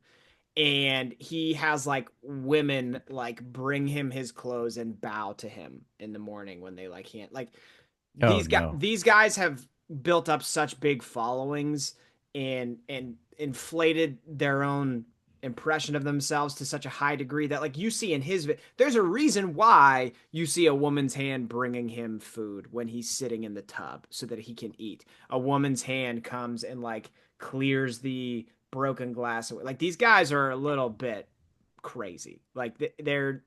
and he has like women like bring him his clothes and bow to him in the morning when they like can't like these guys have built up such big followings and inflated their own impression of themselves to such a high degree that like you see in there's a reason why you see a woman's hand bringing him food when he's sitting in the tub so that he can eat. A woman's hand comes and like clears the broken glass away. Like these guys are a little bit crazy. Like they're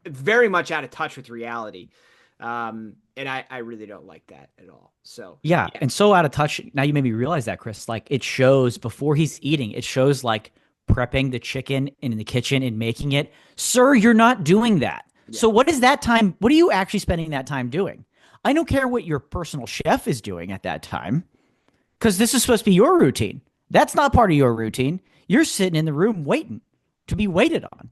very much out of touch with reality. And I really don't like that at all. So yeah. And so out of touch. Now you made me realize that, Chris, like it shows before he's eating, it shows like prepping the chicken in the kitchen and making it. Sir, you're not doing that. Yeah. So what is that time? What are you actually spending that time doing? I don't care what your personal chef is doing at that time, because this is supposed to be your routine. That's not part of your routine. You're sitting in the room waiting to be waited on.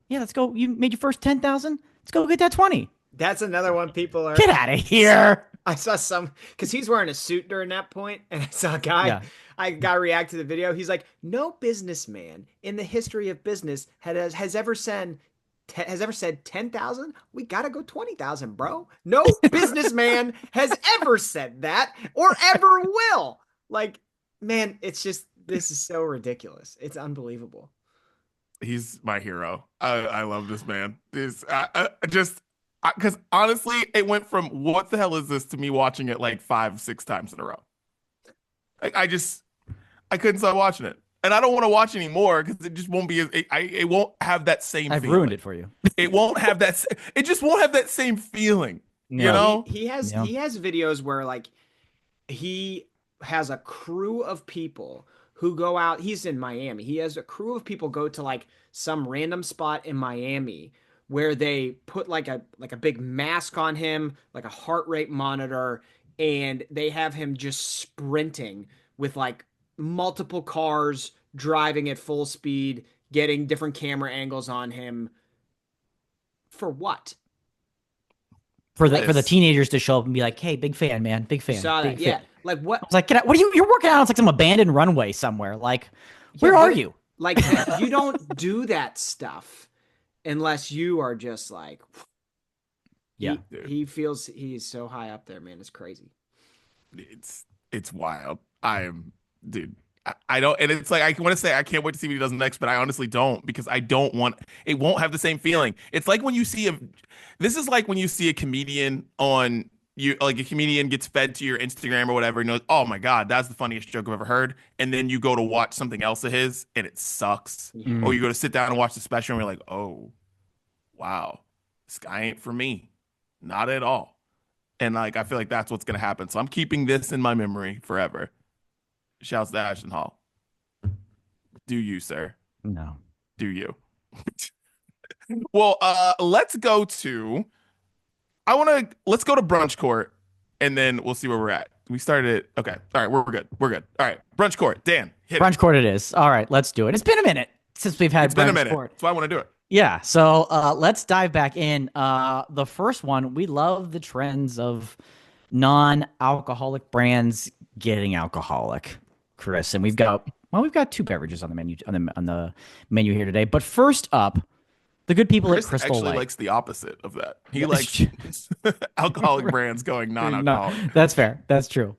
Yeah, let's go. You made your first 10,000. Let's go get that 20. That's another one people are. Get out of here. I saw because he's wearing a suit during that point, and I saw a guy. Yeah. I got react to the video. He's like, no businessman in the history of business has ever said 10,000. We gotta go 20,000, bro. No businessman has ever said that or ever will. Like, man, it's just This is so ridiculous. It's unbelievable. He's my hero. I love this man. This because honestly, it went from what the hell is this to me watching it like 5-6 times in a row. Like I couldn't stop watching it, and I don't want to watch anymore because it just won't be. It won't have that same. I've feeling. ruined it for you. It won't have that. It just won't have that same feeling. No. You know, he has videos where like he has a crew of people who go out. He's in Miami. He has a crew of people go to like some random spot in Miami where they put like a big mask on him, like a heart rate monitor, and they have him just sprinting with like multiple cars driving at full speed, getting different camera angles on him. For what? For the teenagers to show up and be like, "Hey, big fan, man, big fan." You saw that, yeah. Like what? I was like, what are you? You're working out on like some abandoned runway somewhere. Like, where are you? Like, you don't do that stuff unless you are just like, yeah. He feels he's so high up there, man. It's crazy. It's wild. Dude. I don't, and it's like I want to say I can't wait to see what he does next, but I honestly don't because I don't want. It won't have the same feeling. It's like when you see this is like when you see a comedian on you, like a comedian gets fed to your Instagram or whatever, and you're like, oh my god, that's the funniest joke I've ever heard, and then you go to watch something else of his and it sucks, or you go to sit down and watch the special and you're like, oh, wow, this guy ain't for me, not at all, and like I feel like that's what's gonna happen. So I'm keeping this in my memory forever. Shouts to Ashton Hall. Do you, sir? No. Do you? Well, let's go to Brunch Court, and then we'll see where we're at. We started. Okay. All right. We're good. We're good. All right. Brunch Court. Dan, hit Brunch Court it is. All right. Let's do it. It's been a minute since we've had Brunch Court. That's why I want to do it. Yeah. So let's dive back in. The first one, we love the trends of non-alcoholic brands getting alcoholic, Chris, and we've got two beverages on the menu here today. But first up, the good people Chris at Crystal actually Light likes the opposite of that. He likes alcoholic brands going non-alcoholic. No, that's fair. That's true.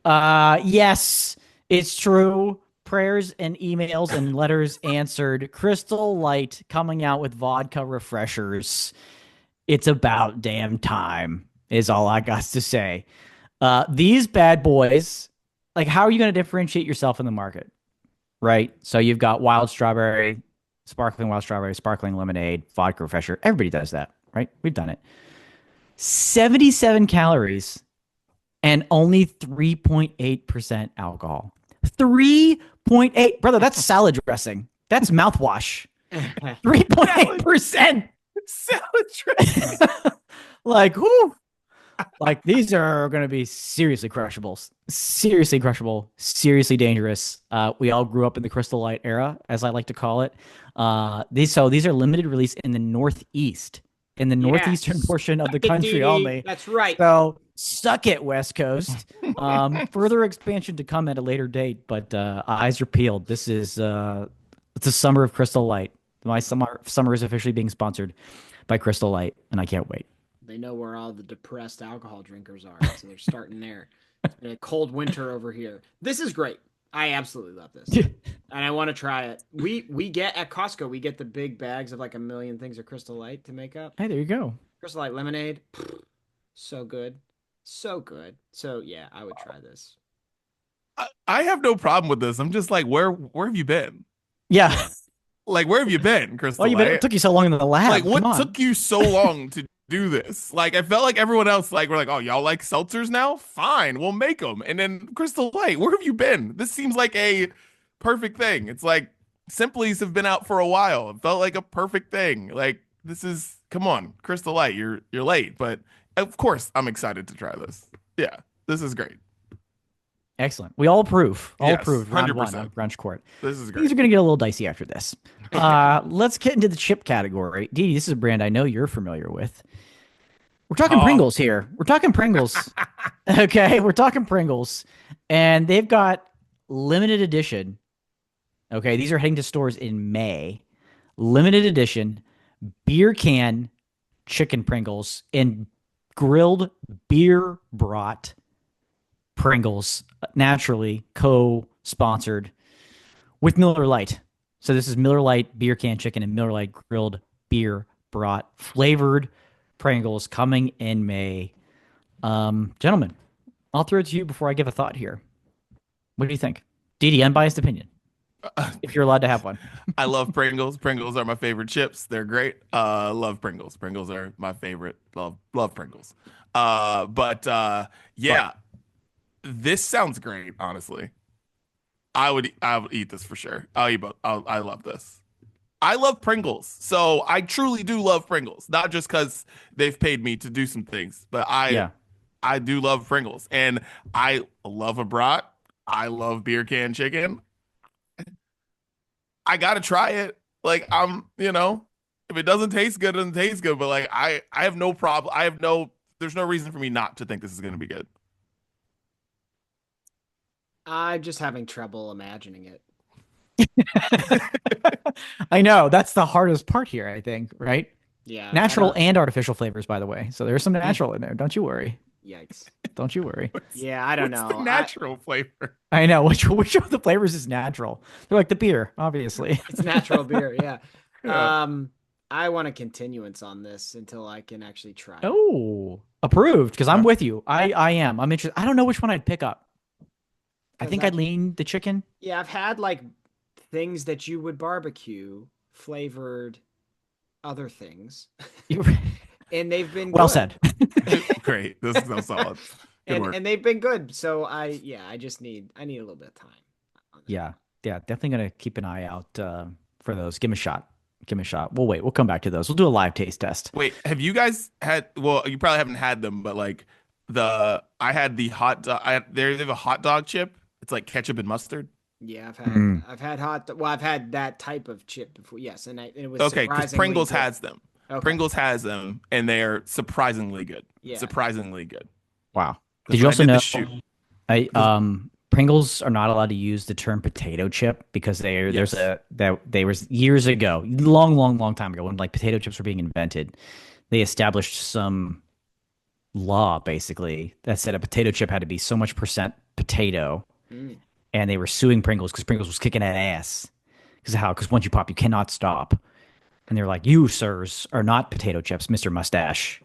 Yes, it's true. Prayers and emails and letters answered. Crystal Light coming out with vodka refreshers. It's about damn time, is all I got to say. These bad boys, like, how are you going to differentiate yourself in the market? Right? So you've got wild strawberry, sparkling wild strawberry, sparkling lemonade, vodka refresher. Everybody does that, right? We've done it. 77 calories and only 3.8% alcohol. 3.8. Brother, that's salad dressing. That's mouthwash. 3.8%. Salad dressing. Like, whoo. Like, these are going to be seriously crushable, seriously dangerous. We all grew up in the Crystal Light era, as I like to call it. These are limited release in the Northeast, northeastern portion of the country only. That's right. So suck it, West Coast. Further expansion to come at a later date, but eyes are peeled. This is it's a summer of Crystal Light. My summer is officially being sponsored by Crystal Light, and I can't wait. They know where all the depressed alcohol drinkers are, so they're starting there. It's been a cold winter over here. This is great. I absolutely love this, and I want to try it. We get at Costco, we get the big bags of like a million things of Crystal Light to make up. Hey, there you go. Crystal Light lemonade, so good, so good. So yeah, I would try this. I have no problem with this. I'm just like, where have you been? Yeah. Like, where have you been, Crystal Light? It took you so long in the lab. Like, what took you so long to do this? Like, I felt like everyone else, like, we're like, oh, y'all like seltzers now? Fine, we'll make them. And then Crystal Light, where have you been? This seems like a perfect thing. It's like Simplies have been out for a while. It felt like a perfect thing. Like, this is, come on, Crystal Light, you're late, but of course I'm excited to try this. Yeah, this is great. Excellent. We all approve. Yes, round 100%. one of Brunch Court. This is great. These are going to get a little dicey after this. Let's get into the chip category. Dee, this is a brand I know you're familiar with. We're talking Pringles here. We're talking Pringles. Okay, we're talking Pringles. And they've got limited edition. Okay, these are heading to stores in May. Limited edition beer can chicken Pringles and grilled beer brat Pringles, naturally co-sponsored with Miller Lite. So this is Miller Lite beer can chicken and Miller Lite grilled beer brat flavored Pringles coming in May. Gentlemen, I'll throw it to you before I give a thought here. What do you think? DD, unbiased opinion, if you're allowed to have one. I love Pringles. Pringles are my favorite chips. They're great. Love Pringles. Pringles are my favorite. Love Pringles. Yeah, this sounds great. Honestly, I would eat this for sure. I'll eat both. I love this. I love Pringles, so I truly do love Pringles. Not just because they've paid me to do some things, but I do love Pringles, and I love a brat. I love beer can chicken. I gotta try it. Like if it doesn't taste good, it doesn't taste good. But like I have no problem. There's no reason for me not to think this is gonna be good. I'm just having trouble imagining it. I know that's the hardest part here, I think, right? Yeah. Natural and artificial flavors, by the way. So there's some natural in there. Don't you worry. Yikes. Don't you worry. Yeah, I don't know. What's the natural flavor? I know. Which of the flavors is natural? They're like the beer, obviously. It's natural beer, yeah. Yeah. I want a continuance on this until I can actually try it. Oh, approved. Because I'm with you. I am. I'm interested. I don't know which one I'd pick up. I think I'd lean the chicken. Yeah, I've had like things that you would barbecue flavored other things. And they've been well good. said. Great. This is so solid. Good work. And they've been good. So I need a little bit of time. Yeah, definitely gonna keep an eye out for those. Give 'em a shot. We'll wait. We'll come back to those. We'll do a live taste test. Wait, have you guys had? Well, you probably haven't had them, but like I had the hot dog. They have a hot dog chip. It's like ketchup and mustard. Yeah, I've had that type of chip before. Yes, and it was okay because Pringles good. has them. Okay. Pringles has them, and they are surprisingly good. Yeah. Surprisingly good. Wow. Did you also know? Pringles are not allowed to use the term potato chip because they was years ago, long time ago when like potato chips were being invented, they established some law basically that said a potato chip had to be so much percent potato, and they were suing Pringles because Pringles was kicking that ass. Because once you pop, you cannot stop. And they're like, you sirs are not potato chips, Mr. Mustache.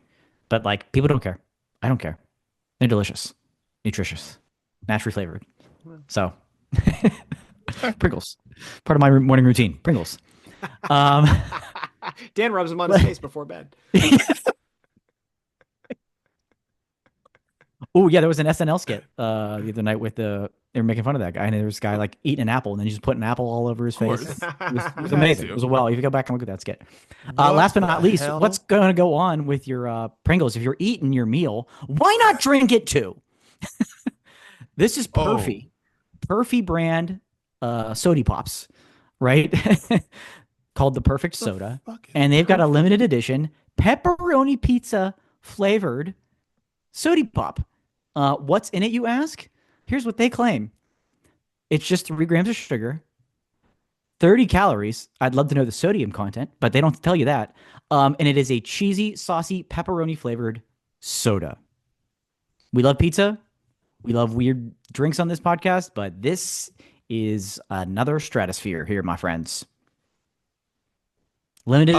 But like people don't care. I don't care. They're delicious, nutritious, naturally flavored. So, Pringles, part of my morning routine. Pringles. Dan rubs them on his face before bed. Oh yeah, there was an SNL skit the other night with they were making fun of that guy, and there was a guy like eating an apple, and then he just put an apple all over his face. It was amazing. It was if you go back and look at that skit. Last but not least, what's going to go on with your Pringles? If you're eating your meal, why not drink it too? This is Perfy. Perfy brand Sody Pops, right? Called the Perfect Soda. And they've got a limited edition pepperoni pizza flavored Sody Pop. What's in it, you ask? Here's what they claim. It's just 3 grams of sugar, 30 calories. I'd love to know the sodium content, but they don't tell you that. And it is a cheesy, saucy, pepperoni flavored soda. We love pizza. We love weird drinks on this podcast, but this is another stratosphere here, my friends. Limited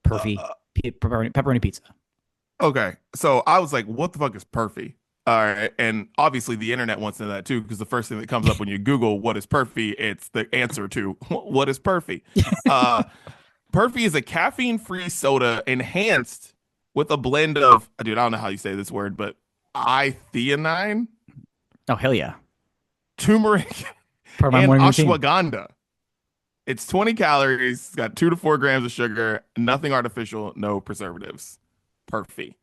Perfy pepperoni pizza. Okay, so I was like, what the fuck is Perfy? All right, and obviously the internet wants to know that too, because the first thing that comes up when you Google what is Perfy, it's the answer to what is Perfy. Perfy is a caffeine-free soda enhanced with a blend of, dude, I don't know how you say this word, but I-theanine, oh hell yeah, turmeric, and ashwagandha. It's 20 calories. It's got 2 to 4 grams of sugar. Nothing artificial. No preservatives. Perfy.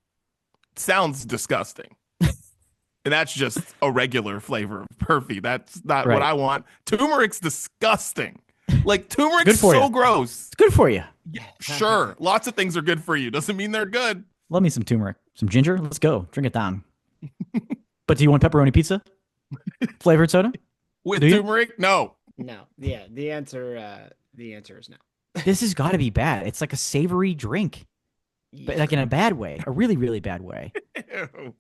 Sounds disgusting. And that's just a regular flavor of Perfy. That's not what I want. Turmeric's disgusting. Like turmeric's so gross. It's good for you. Yeah, sure. Lots of things are good for you. Doesn't mean they're good. Love me some turmeric. Some ginger. Let's go. Drink it down. But do you want pepperoni pizza? Flavored soda? With turmeric? No. No. Yeah. The answer is no. This has got to be bad. It's like a savory drink. But like in a bad way. A really, really bad way. Ew.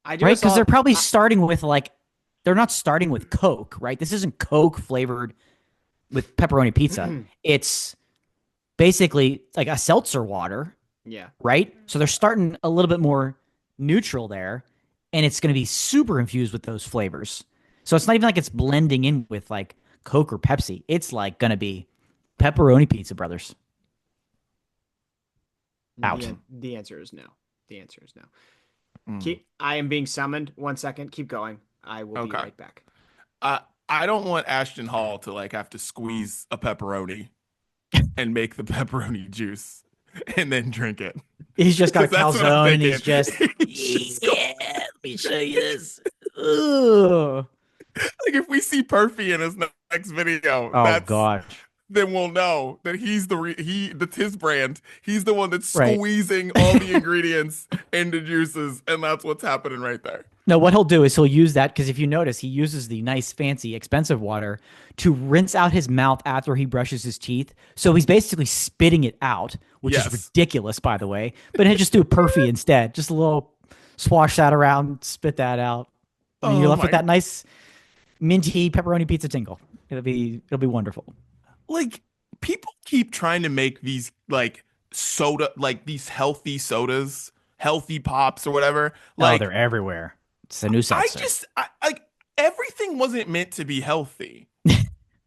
Right? Because they're probably starting with like they're not starting with Coke, right? This isn't Coke flavored with pepperoni pizza. It's basically like a seltzer water. Yeah. Right? So they're starting a little bit more neutral there, and it's going to be super infused with those flavors. So it's not even like it's blending in with like Coke or Pepsi. It's like going to be pepperoni pizza, brothers. Out. The answer is no. The answer is no. I am being summoned. 1 second. Keep going. I will be right back. I don't want Ashton Hall to like have to squeeze a pepperoni and make the pepperoni juice and then drink it. He's just got a calzone and he's just, yeah, let me show you this. Ugh. Like if we see Perfy in his next video, gosh, then we'll know that that's his brand. He's the one that's squeezing all the ingredients into juices, and that's what's happening right there. No, what he'll do is he'll use that, because if you notice, he uses the nice, fancy, expensive water to rinse out his mouth after he brushes his teeth. So he's basically spitting it out, which is ridiculous, by the way. But he'll just do a Perfy instead. Just a little swash that around, spit that out. And you're left with that nice minty pepperoni pizza tingle. It'll be wonderful. Like, people keep trying to make these like soda, like these healthy sodas, healthy pops or whatever. Like, they're everywhere. It's a new seltzer. Like everything wasn't meant to be healthy.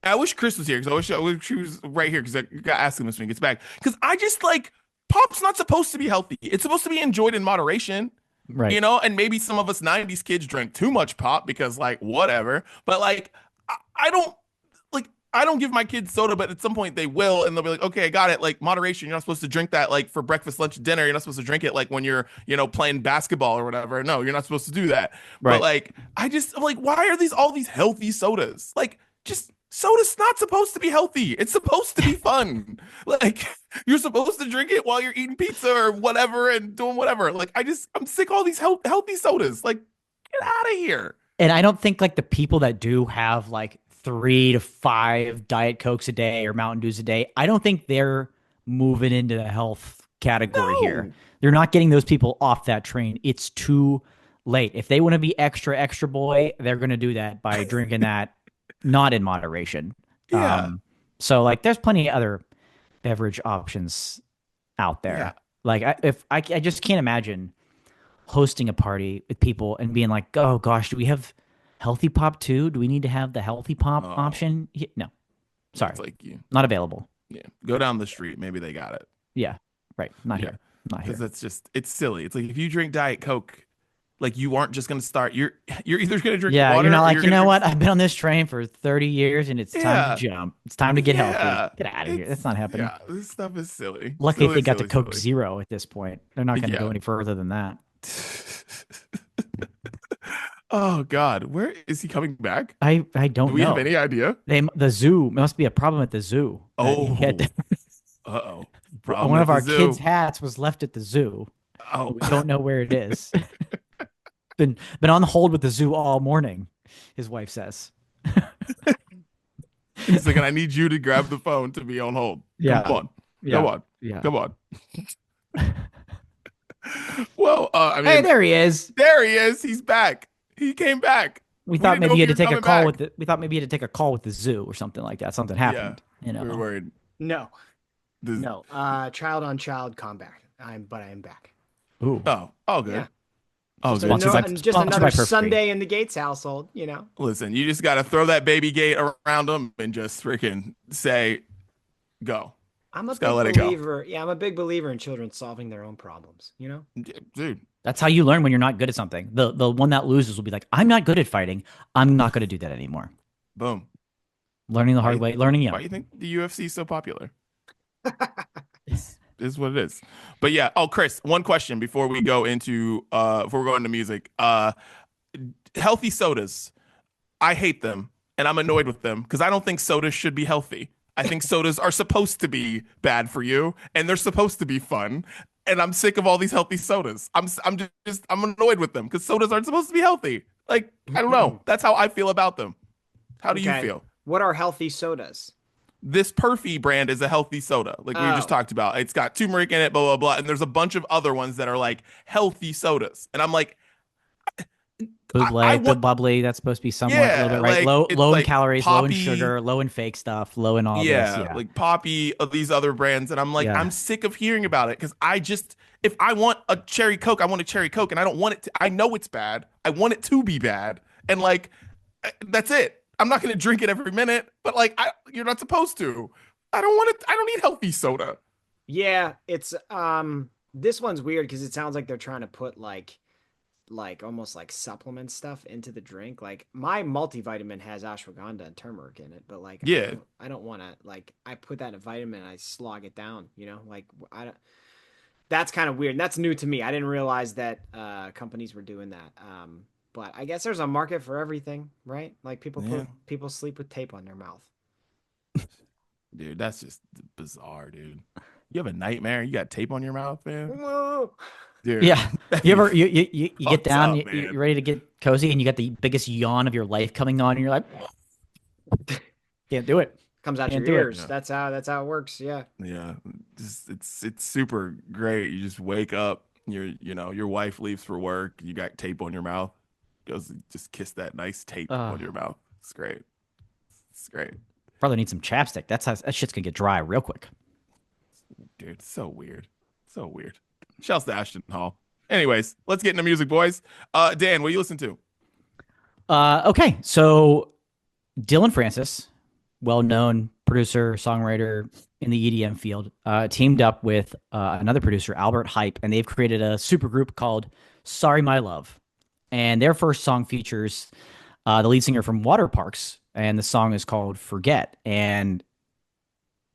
I wish Chris was here, because I wish she was right here, because I got to ask him this when he gets back. Because I just like, pop's not supposed to be healthy. It's supposed to be enjoyed in moderation. Right. You know, and maybe some of us 90s kids drank too much pop because like whatever. But like I don't give my kids soda, but at some point they will, and they'll be like, okay, I got it. Like, moderation. You're not supposed to drink that like for breakfast, lunch, dinner. You're not supposed to drink it like when you're, playing basketball or whatever. No, you're not supposed to do that. Right. But like, I'm like, why are all these healthy sodas? Like, just soda's not supposed to be healthy. It's supposed to be fun. Like, you're supposed to drink it while you're eating pizza or whatever and doing whatever. Like, I'm sick of all these healthy sodas. Like, get out of here. And I don't think like the people that do have like 3 to 5 Diet Cokes a day or Mountain Dews a day, I don't think they're moving into the health category here. They're not getting those people off that train. It's too late. If they want to be extra boy, they're going to do that by drinking that not in moderation. Yeah. So like there's plenty of other beverage options out there. Yeah. Like I just can't imagine hosting a party with people and being like, oh gosh, do we have healthy pop too? Do we need to have the healthy pop option? No, sorry, it's like not available. Yeah, go down the street. Maybe they got it. Yeah, right. Not here. Not here. Because it's silly. It's like if you drink Diet Coke, like you aren't just going to start. You're either going to drink water. You're not like, you know what? I've been on this train for 30 years and it's time to jump. It's time to get healthy. Get out of here. That's not happening. Yeah, this stuff is silly. Luckily, they got to Coke Zero at this point. They're not going to go any further than that. Oh God, where is he coming back? I don't know. Do we have any idea? The zoo must be a problem at the zoo. Oh, uh-oh. One of our kids' hats was left at the zoo. Oh, we don't know where it is. been on hold with the zoo all morning, his wife says. He's like, I need you to grab the phone to be on hold. Yeah. Come on. Yeah. Come on. Yeah. Come on. Well, I mean, hey, there he is. There he is. He's back. He came back. We thought maybe he had to take a call with the. We thought maybe he had to take a call with the zoo or something like that. Something happened. We were worried. No. Child on child combat. I am back. Ooh. Oh, good. Yeah. Oh, just good. Just another Sunday in the Gates household. Listen, you just got to throw that baby gate around them and just freaking say, "Go." I'm a big believer. Yeah, I'm a big believer in children solving their own problems. Dude. That's how you learn when you're not good at something. The one that loses will be like, I'm not good at fighting. I'm not going to do that anymore. Boom. Learning the hard way. Learning young. Why do you think the UFC is so popular? Is what it is. But yeah. Oh, Chris, one question before we go into music. Healthy sodas. I hate them and I'm annoyed with them because I don't think sodas should be healthy. I think sodas are supposed to be bad for you and they're supposed to be fun. And I'm sick of all these healthy sodas. I'm annoyed with them because sodas aren't supposed to be healthy. Like, I don't know. That's how I feel about them. How do you feel? What are healthy sodas? This Perfy brand is a healthy soda, like we just talked about. It's got turmeric in it, blah, blah, blah. And there's a bunch of other ones that are like healthy sodas. And I'm like, Bud want, bubbly. That's supposed to be somewhat a little yeah, bit right. like it's Low in like calories, low in Poppy. sugar, low in fake stuff, low in all this. Yeah, Yeah, like Poppy of these other brands, and I'm like, yeah. I'm sick of hearing about it because if I want a cherry Coke, I want a cherry Coke, and I don't want it to. I know it's bad. I want it to be bad, and like, that's it. I'm not gonna drink it every minute, but like, you're not supposed to. I don't want it. I don't need healthy soda. Yeah, it's this one's weird because it sounds like they're trying to put like almost like supplement stuff into the drink. Like my multivitamin has ashwagandha and turmeric in it, but like Yeah, I don't want to like I put that in a vitamin and I slog it down, you know? Like I don't that's kind of weird. And that's new to me. I didn't realize that companies were doing that. But I guess there's a market for everything, right? Like yeah, people sleep with tape on their mouth. dude, that's just bizarre, dude. You have a nightmare. You got tape on your mouth, man. Whoa. Dude, Yeah. You ever you get down, up, man. you're ready to get cozy, and you got the biggest yawn of your life coming on, and you're like, can't do it. Comes out Can't your do it. ears. Yeah. That's how it works. Yeah. Yeah, just it's super great. You just wake up, your wife leaves for work, you got tape on your mouth, goes just kiss that nice tape on your mouth. It's great. It's great. Probably need some chapstick. That's how that shit's gonna get dry real quick. Dude, it's so weird. So weird. Shouts to Ashton Hall. Anyways, let's get into music, boys. Dan, what do you listen to? Okay, so Dylan Francis, well-known producer, songwriter in the EDM field, teamed up with another producer, Albert Hype, and they've created a supergroup called Sorry My Love. And their first song features the lead singer from Water Parks, and the song is called Forget. And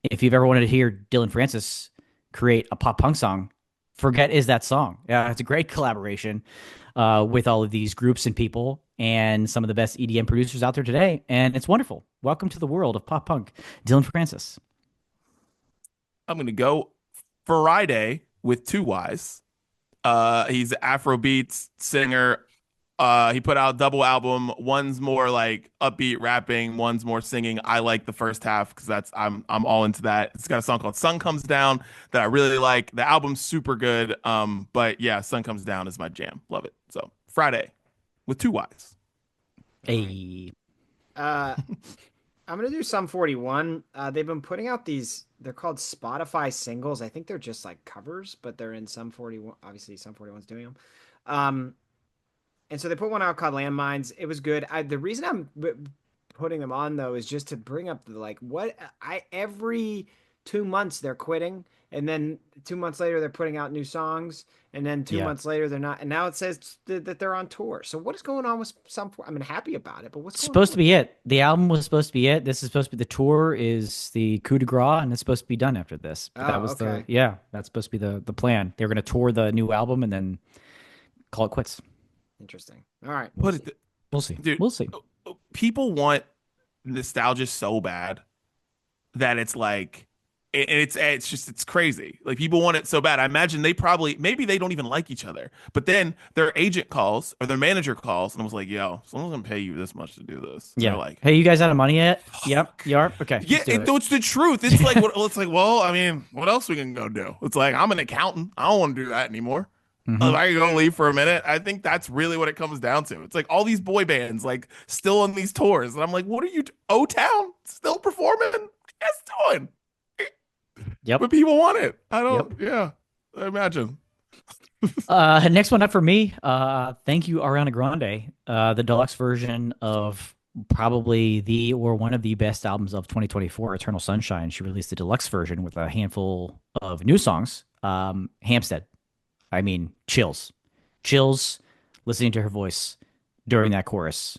if you've ever wanted to hear Dylan Francis create a pop punk song, Forget is that song. Yeah, it's a great collaboration with all of these groups and people and some of the best EDM producers out there today. And it's wonderful. Welcome to the world of pop punk, Dylan Francis. I'm gonna go Friday with two Y's. He's an Afrobeats singer. He put out a double album. One's more like upbeat rapping, one's more singing. I like the first half because I'm all into that. It's got a song called Sun Comes Down that I really like. The album's super good. But yeah, Sun Comes Down is my jam. Love it. So Friday with two Y's. Hey. I'm gonna do Sum 41. They've been putting out these. They're called Spotify singles. I think they're just like covers, but they're in Sum 41. Obviously, Sum 41's doing them. And so they put one out called Landmines. It was good. The reason I'm putting them on though is just to bring up the like what every 2 months they're quitting, and then 2 months later they're putting out new songs, and then two months later they're not. And now it says that they're on tour. So what is going on with some? I'm happy about it, but what's supposed to be it? The album was supposed to be it. This is supposed to be the tour. Is the coup de grace, and it's supposed to be done after this. But that was that's supposed to be the plan. They were going to tour the new album and then call it quits. Interesting. All right. We'll see. Dude, We'll see. People want nostalgia so bad that it's like it's crazy. Like people want it so bad. I imagine maybe they don't even like each other. But then their agent calls or their manager calls and was like, "Yo, someone's gonna pay you this much to do this." And yeah. like, hey, you guys out of money yet? Yep. You are. Okay. Yeah, it's the truth. It's like it's like, well, I mean, what else we can go do? It's like I'm an accountant. I don't want to do that anymore. Mm-hmm. I can go leave for a minute. I think that's really what it comes down to. It's like all these boy bands like still on these tours, and I'm like, what are you? O-Town still performing? What are you guys doing? Yep. But people want it. I don't. Yep. Yeah, I imagine. Next one up for me. Thank you, Ariana Grande. The deluxe version of probably one of the best albums of 2024, Eternal Sunshine. She released the deluxe version with a handful of new songs. Hampstead. I mean, chills listening to her voice during that chorus.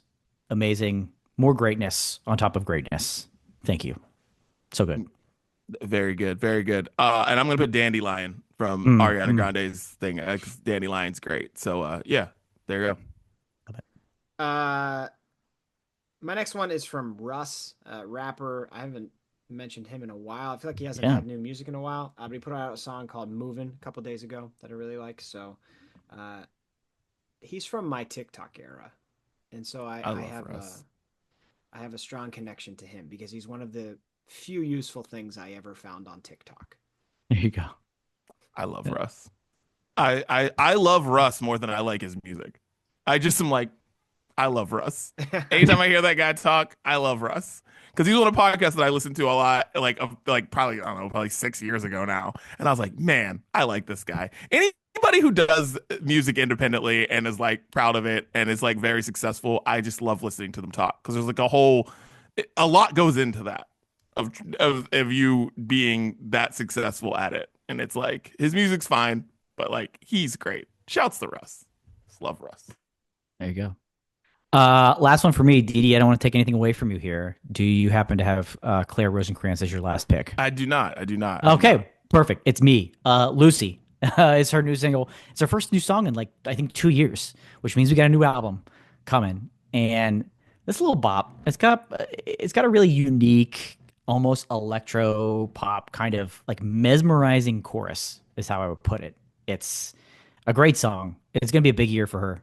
Amazing. More greatness on top of greatness. Thank you. So good. Very good. Very good. And I'm going to put Dandelion from Ariana Grande's thing because Dandelion's great. So, yeah, there you go. My next one is from Russ, rapper. I haven't mentioned him in a while. I feel like he hasn't had new music in a while. But he put out a song called Movin' a couple days ago that I really like. So he's from my TikTok era. And so I have a strong connection to him because he's one of the few useful things I ever found on TikTok. There you go. I love Russ. I love Russ more than I like his music. I just am like, I love Russ. Anytime I hear that guy talk, I love Russ. Because he's on a podcast that I listen to a lot, like probably, I don't know, probably 6 years ago now. And I was like, man, I like this guy. Anybody who does music independently and is like proud of it and is like very successful, I just love listening to them talk. Because there's like a lot goes into that of you being that successful at it. And it's like, his music's fine, but like, he's great. Shouts to Russ. Just love Russ. There you go. Last one for me, Didi. I don't want to take anything away from you here. Do you happen to have Claire Rosenkrantz as your last pick? I do not. Okay, perfect. It's me. Lucy. It's her new single. It's her first new song in like I think 2 years, which means we got a new album coming. And this little bop, it's got a really unique, almost electro pop kind of like mesmerizing chorus is how I would put it. It's a great song. It's gonna be a big year for her.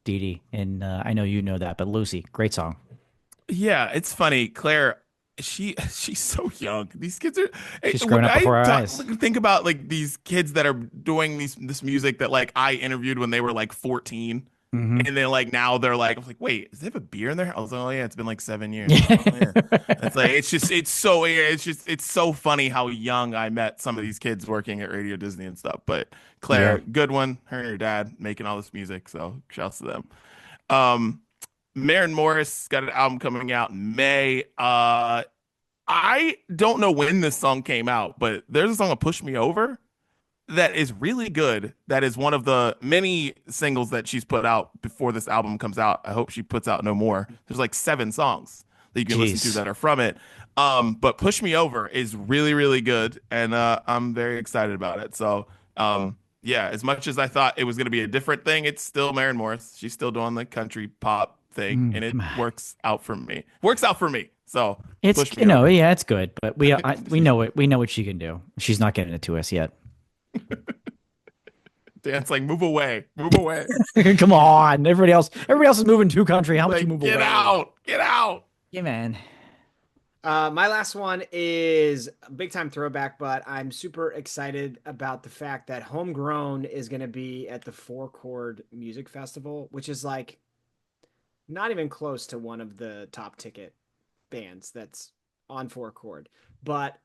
Didi, and I know you know that, but Lucy, great song. Yeah, it's funny, Claire. She's so young. These kids are. She's growing up before our eyes. Think about like these kids that are doing this music that like I interviewed when they were like 14, and then like now they're like, I was like, wait, does they have a beer in there? I was like, oh yeah, it's been like 7 years. Oh, yeah. It's like it's so funny how young I met some of these kids working at Radio Disney and stuff. But Claire, good one. Her and her dad making all this music, so shouts to them. Maren Morris got an album coming out in May. I don't know when this song came out, but there's a song of Push Me Over that is really good. That is one of the many singles that she's put out before this album comes out. I hope she puts out no more. There's like 7 songs that you can listen to that are from it. But Push Me Over is really, really good, and I'm very excited about it. So yeah, as much as I thought it was going to be a different thing, it's still Maren Morris. She's still doing the country pop thing, and it works out for me. So it's yeah, it's good, but we know it. We know what she can do. She's not getting it to us yet. Dan's like, move away. Come on, everybody else is moving to country. How about you move away? Get out. Yeah, man. My last one is a big time throwback, but I'm super excited about the fact that Homegrown is going to be at the Four Chord Music Festival, which is like not even close to one of the top ticket bands that's on Four Chord. But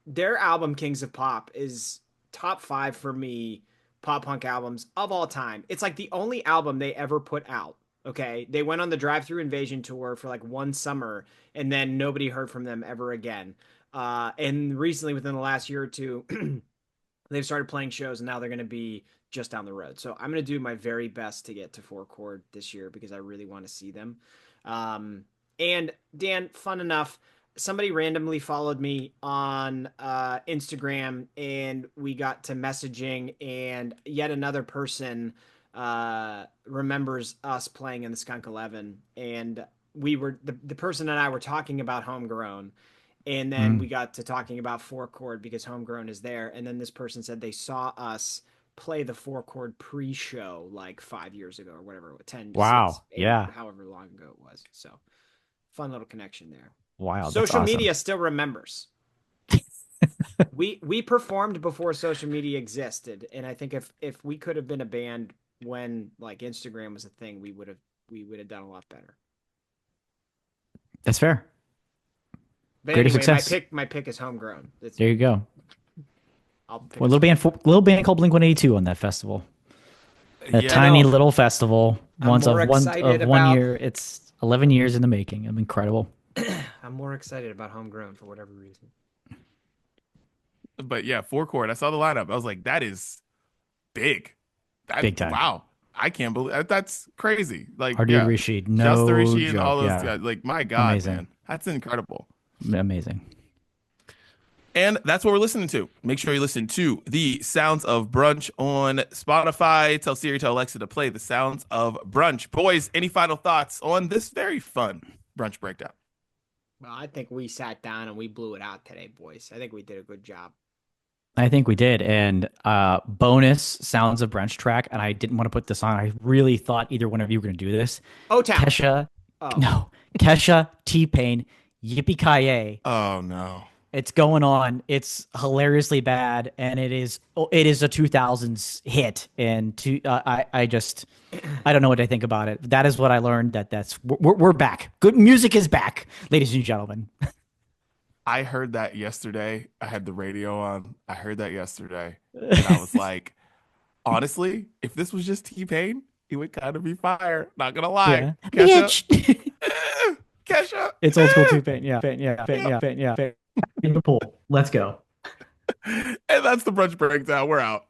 their album Kings of Pop is top 5 for me pop punk albums of all time. It's like the only album they ever put out. Okay, they went on the Drive-Thru Invasion tour for like one summer, and then nobody heard from them ever again. And recently, within the last year or two, they've started playing shows, and now they're going to be just down the road. So I'm going to do my very best to get to Four Chord this year because I really want to see them. And Dan, fun enough, somebody randomly followed me on Instagram, and we got to messaging, and yet another person remembers us playing in the Skunk 11, and we were the person and I were talking about Homegrown, and then we got to talking about Four Chord because Homegrown is there, and then this person said they saw us play the Four Chord pre-show like 5 years ago or whatever, 10 wow 6, 8, yeah, however long ago it was. So fun little connection there. Wow, social awesome. Media still remembers. we performed before social media existed, and I think if we could have been a band when like Instagram was a thing, we would have done a lot better. That's fair. But Greater anyway, success. My pick is Homegrown. There you go. Well, a little band called Blink-182 on that festival. A tiny little festival. One year. It's 11 years in the making. I'm incredible. I'm more excited about Homegrown for whatever reason. But yeah, Four Chord. I saw the lineup. I was like, that is big. Big time. Wow. I can't believe that's crazy. Like Hardy Rashid, no Just the Rashid and joke, all those guys. Like, my God, amazing. Man. That's incredible. Amazing. And that's what we're listening to. Make sure you listen to the Sounds of Brunch on Spotify. Tell Siri, tell Alexa to play the Sounds of Brunch. Boys, any final thoughts on this very fun brunch breakdown? Well, I think we sat down and we blew it out today, boys. I think we did a good job. I think we did. And bonus Sounds of Brunch track. And I didn't want to put this on. I really thought either one of you were going to do this. O-Town. Kesha, T-Pain, Yippee-Ki-Yay. Oh, no. It's going on. It's hilariously bad, and it is a 2000s hit. And I don't know what to think about it. That is what I learned. We're back. Good music is back, ladies and gentlemen. I heard that yesterday. I had the radio on. I heard that yesterday, and I was like, honestly, if this was just T-Pain, he would kind of be fire. Not gonna lie. Yeah. Kesha. It's old school T-Pain. Yeah. In the pool. Let's go. And that's the brunch breakdown. We're out.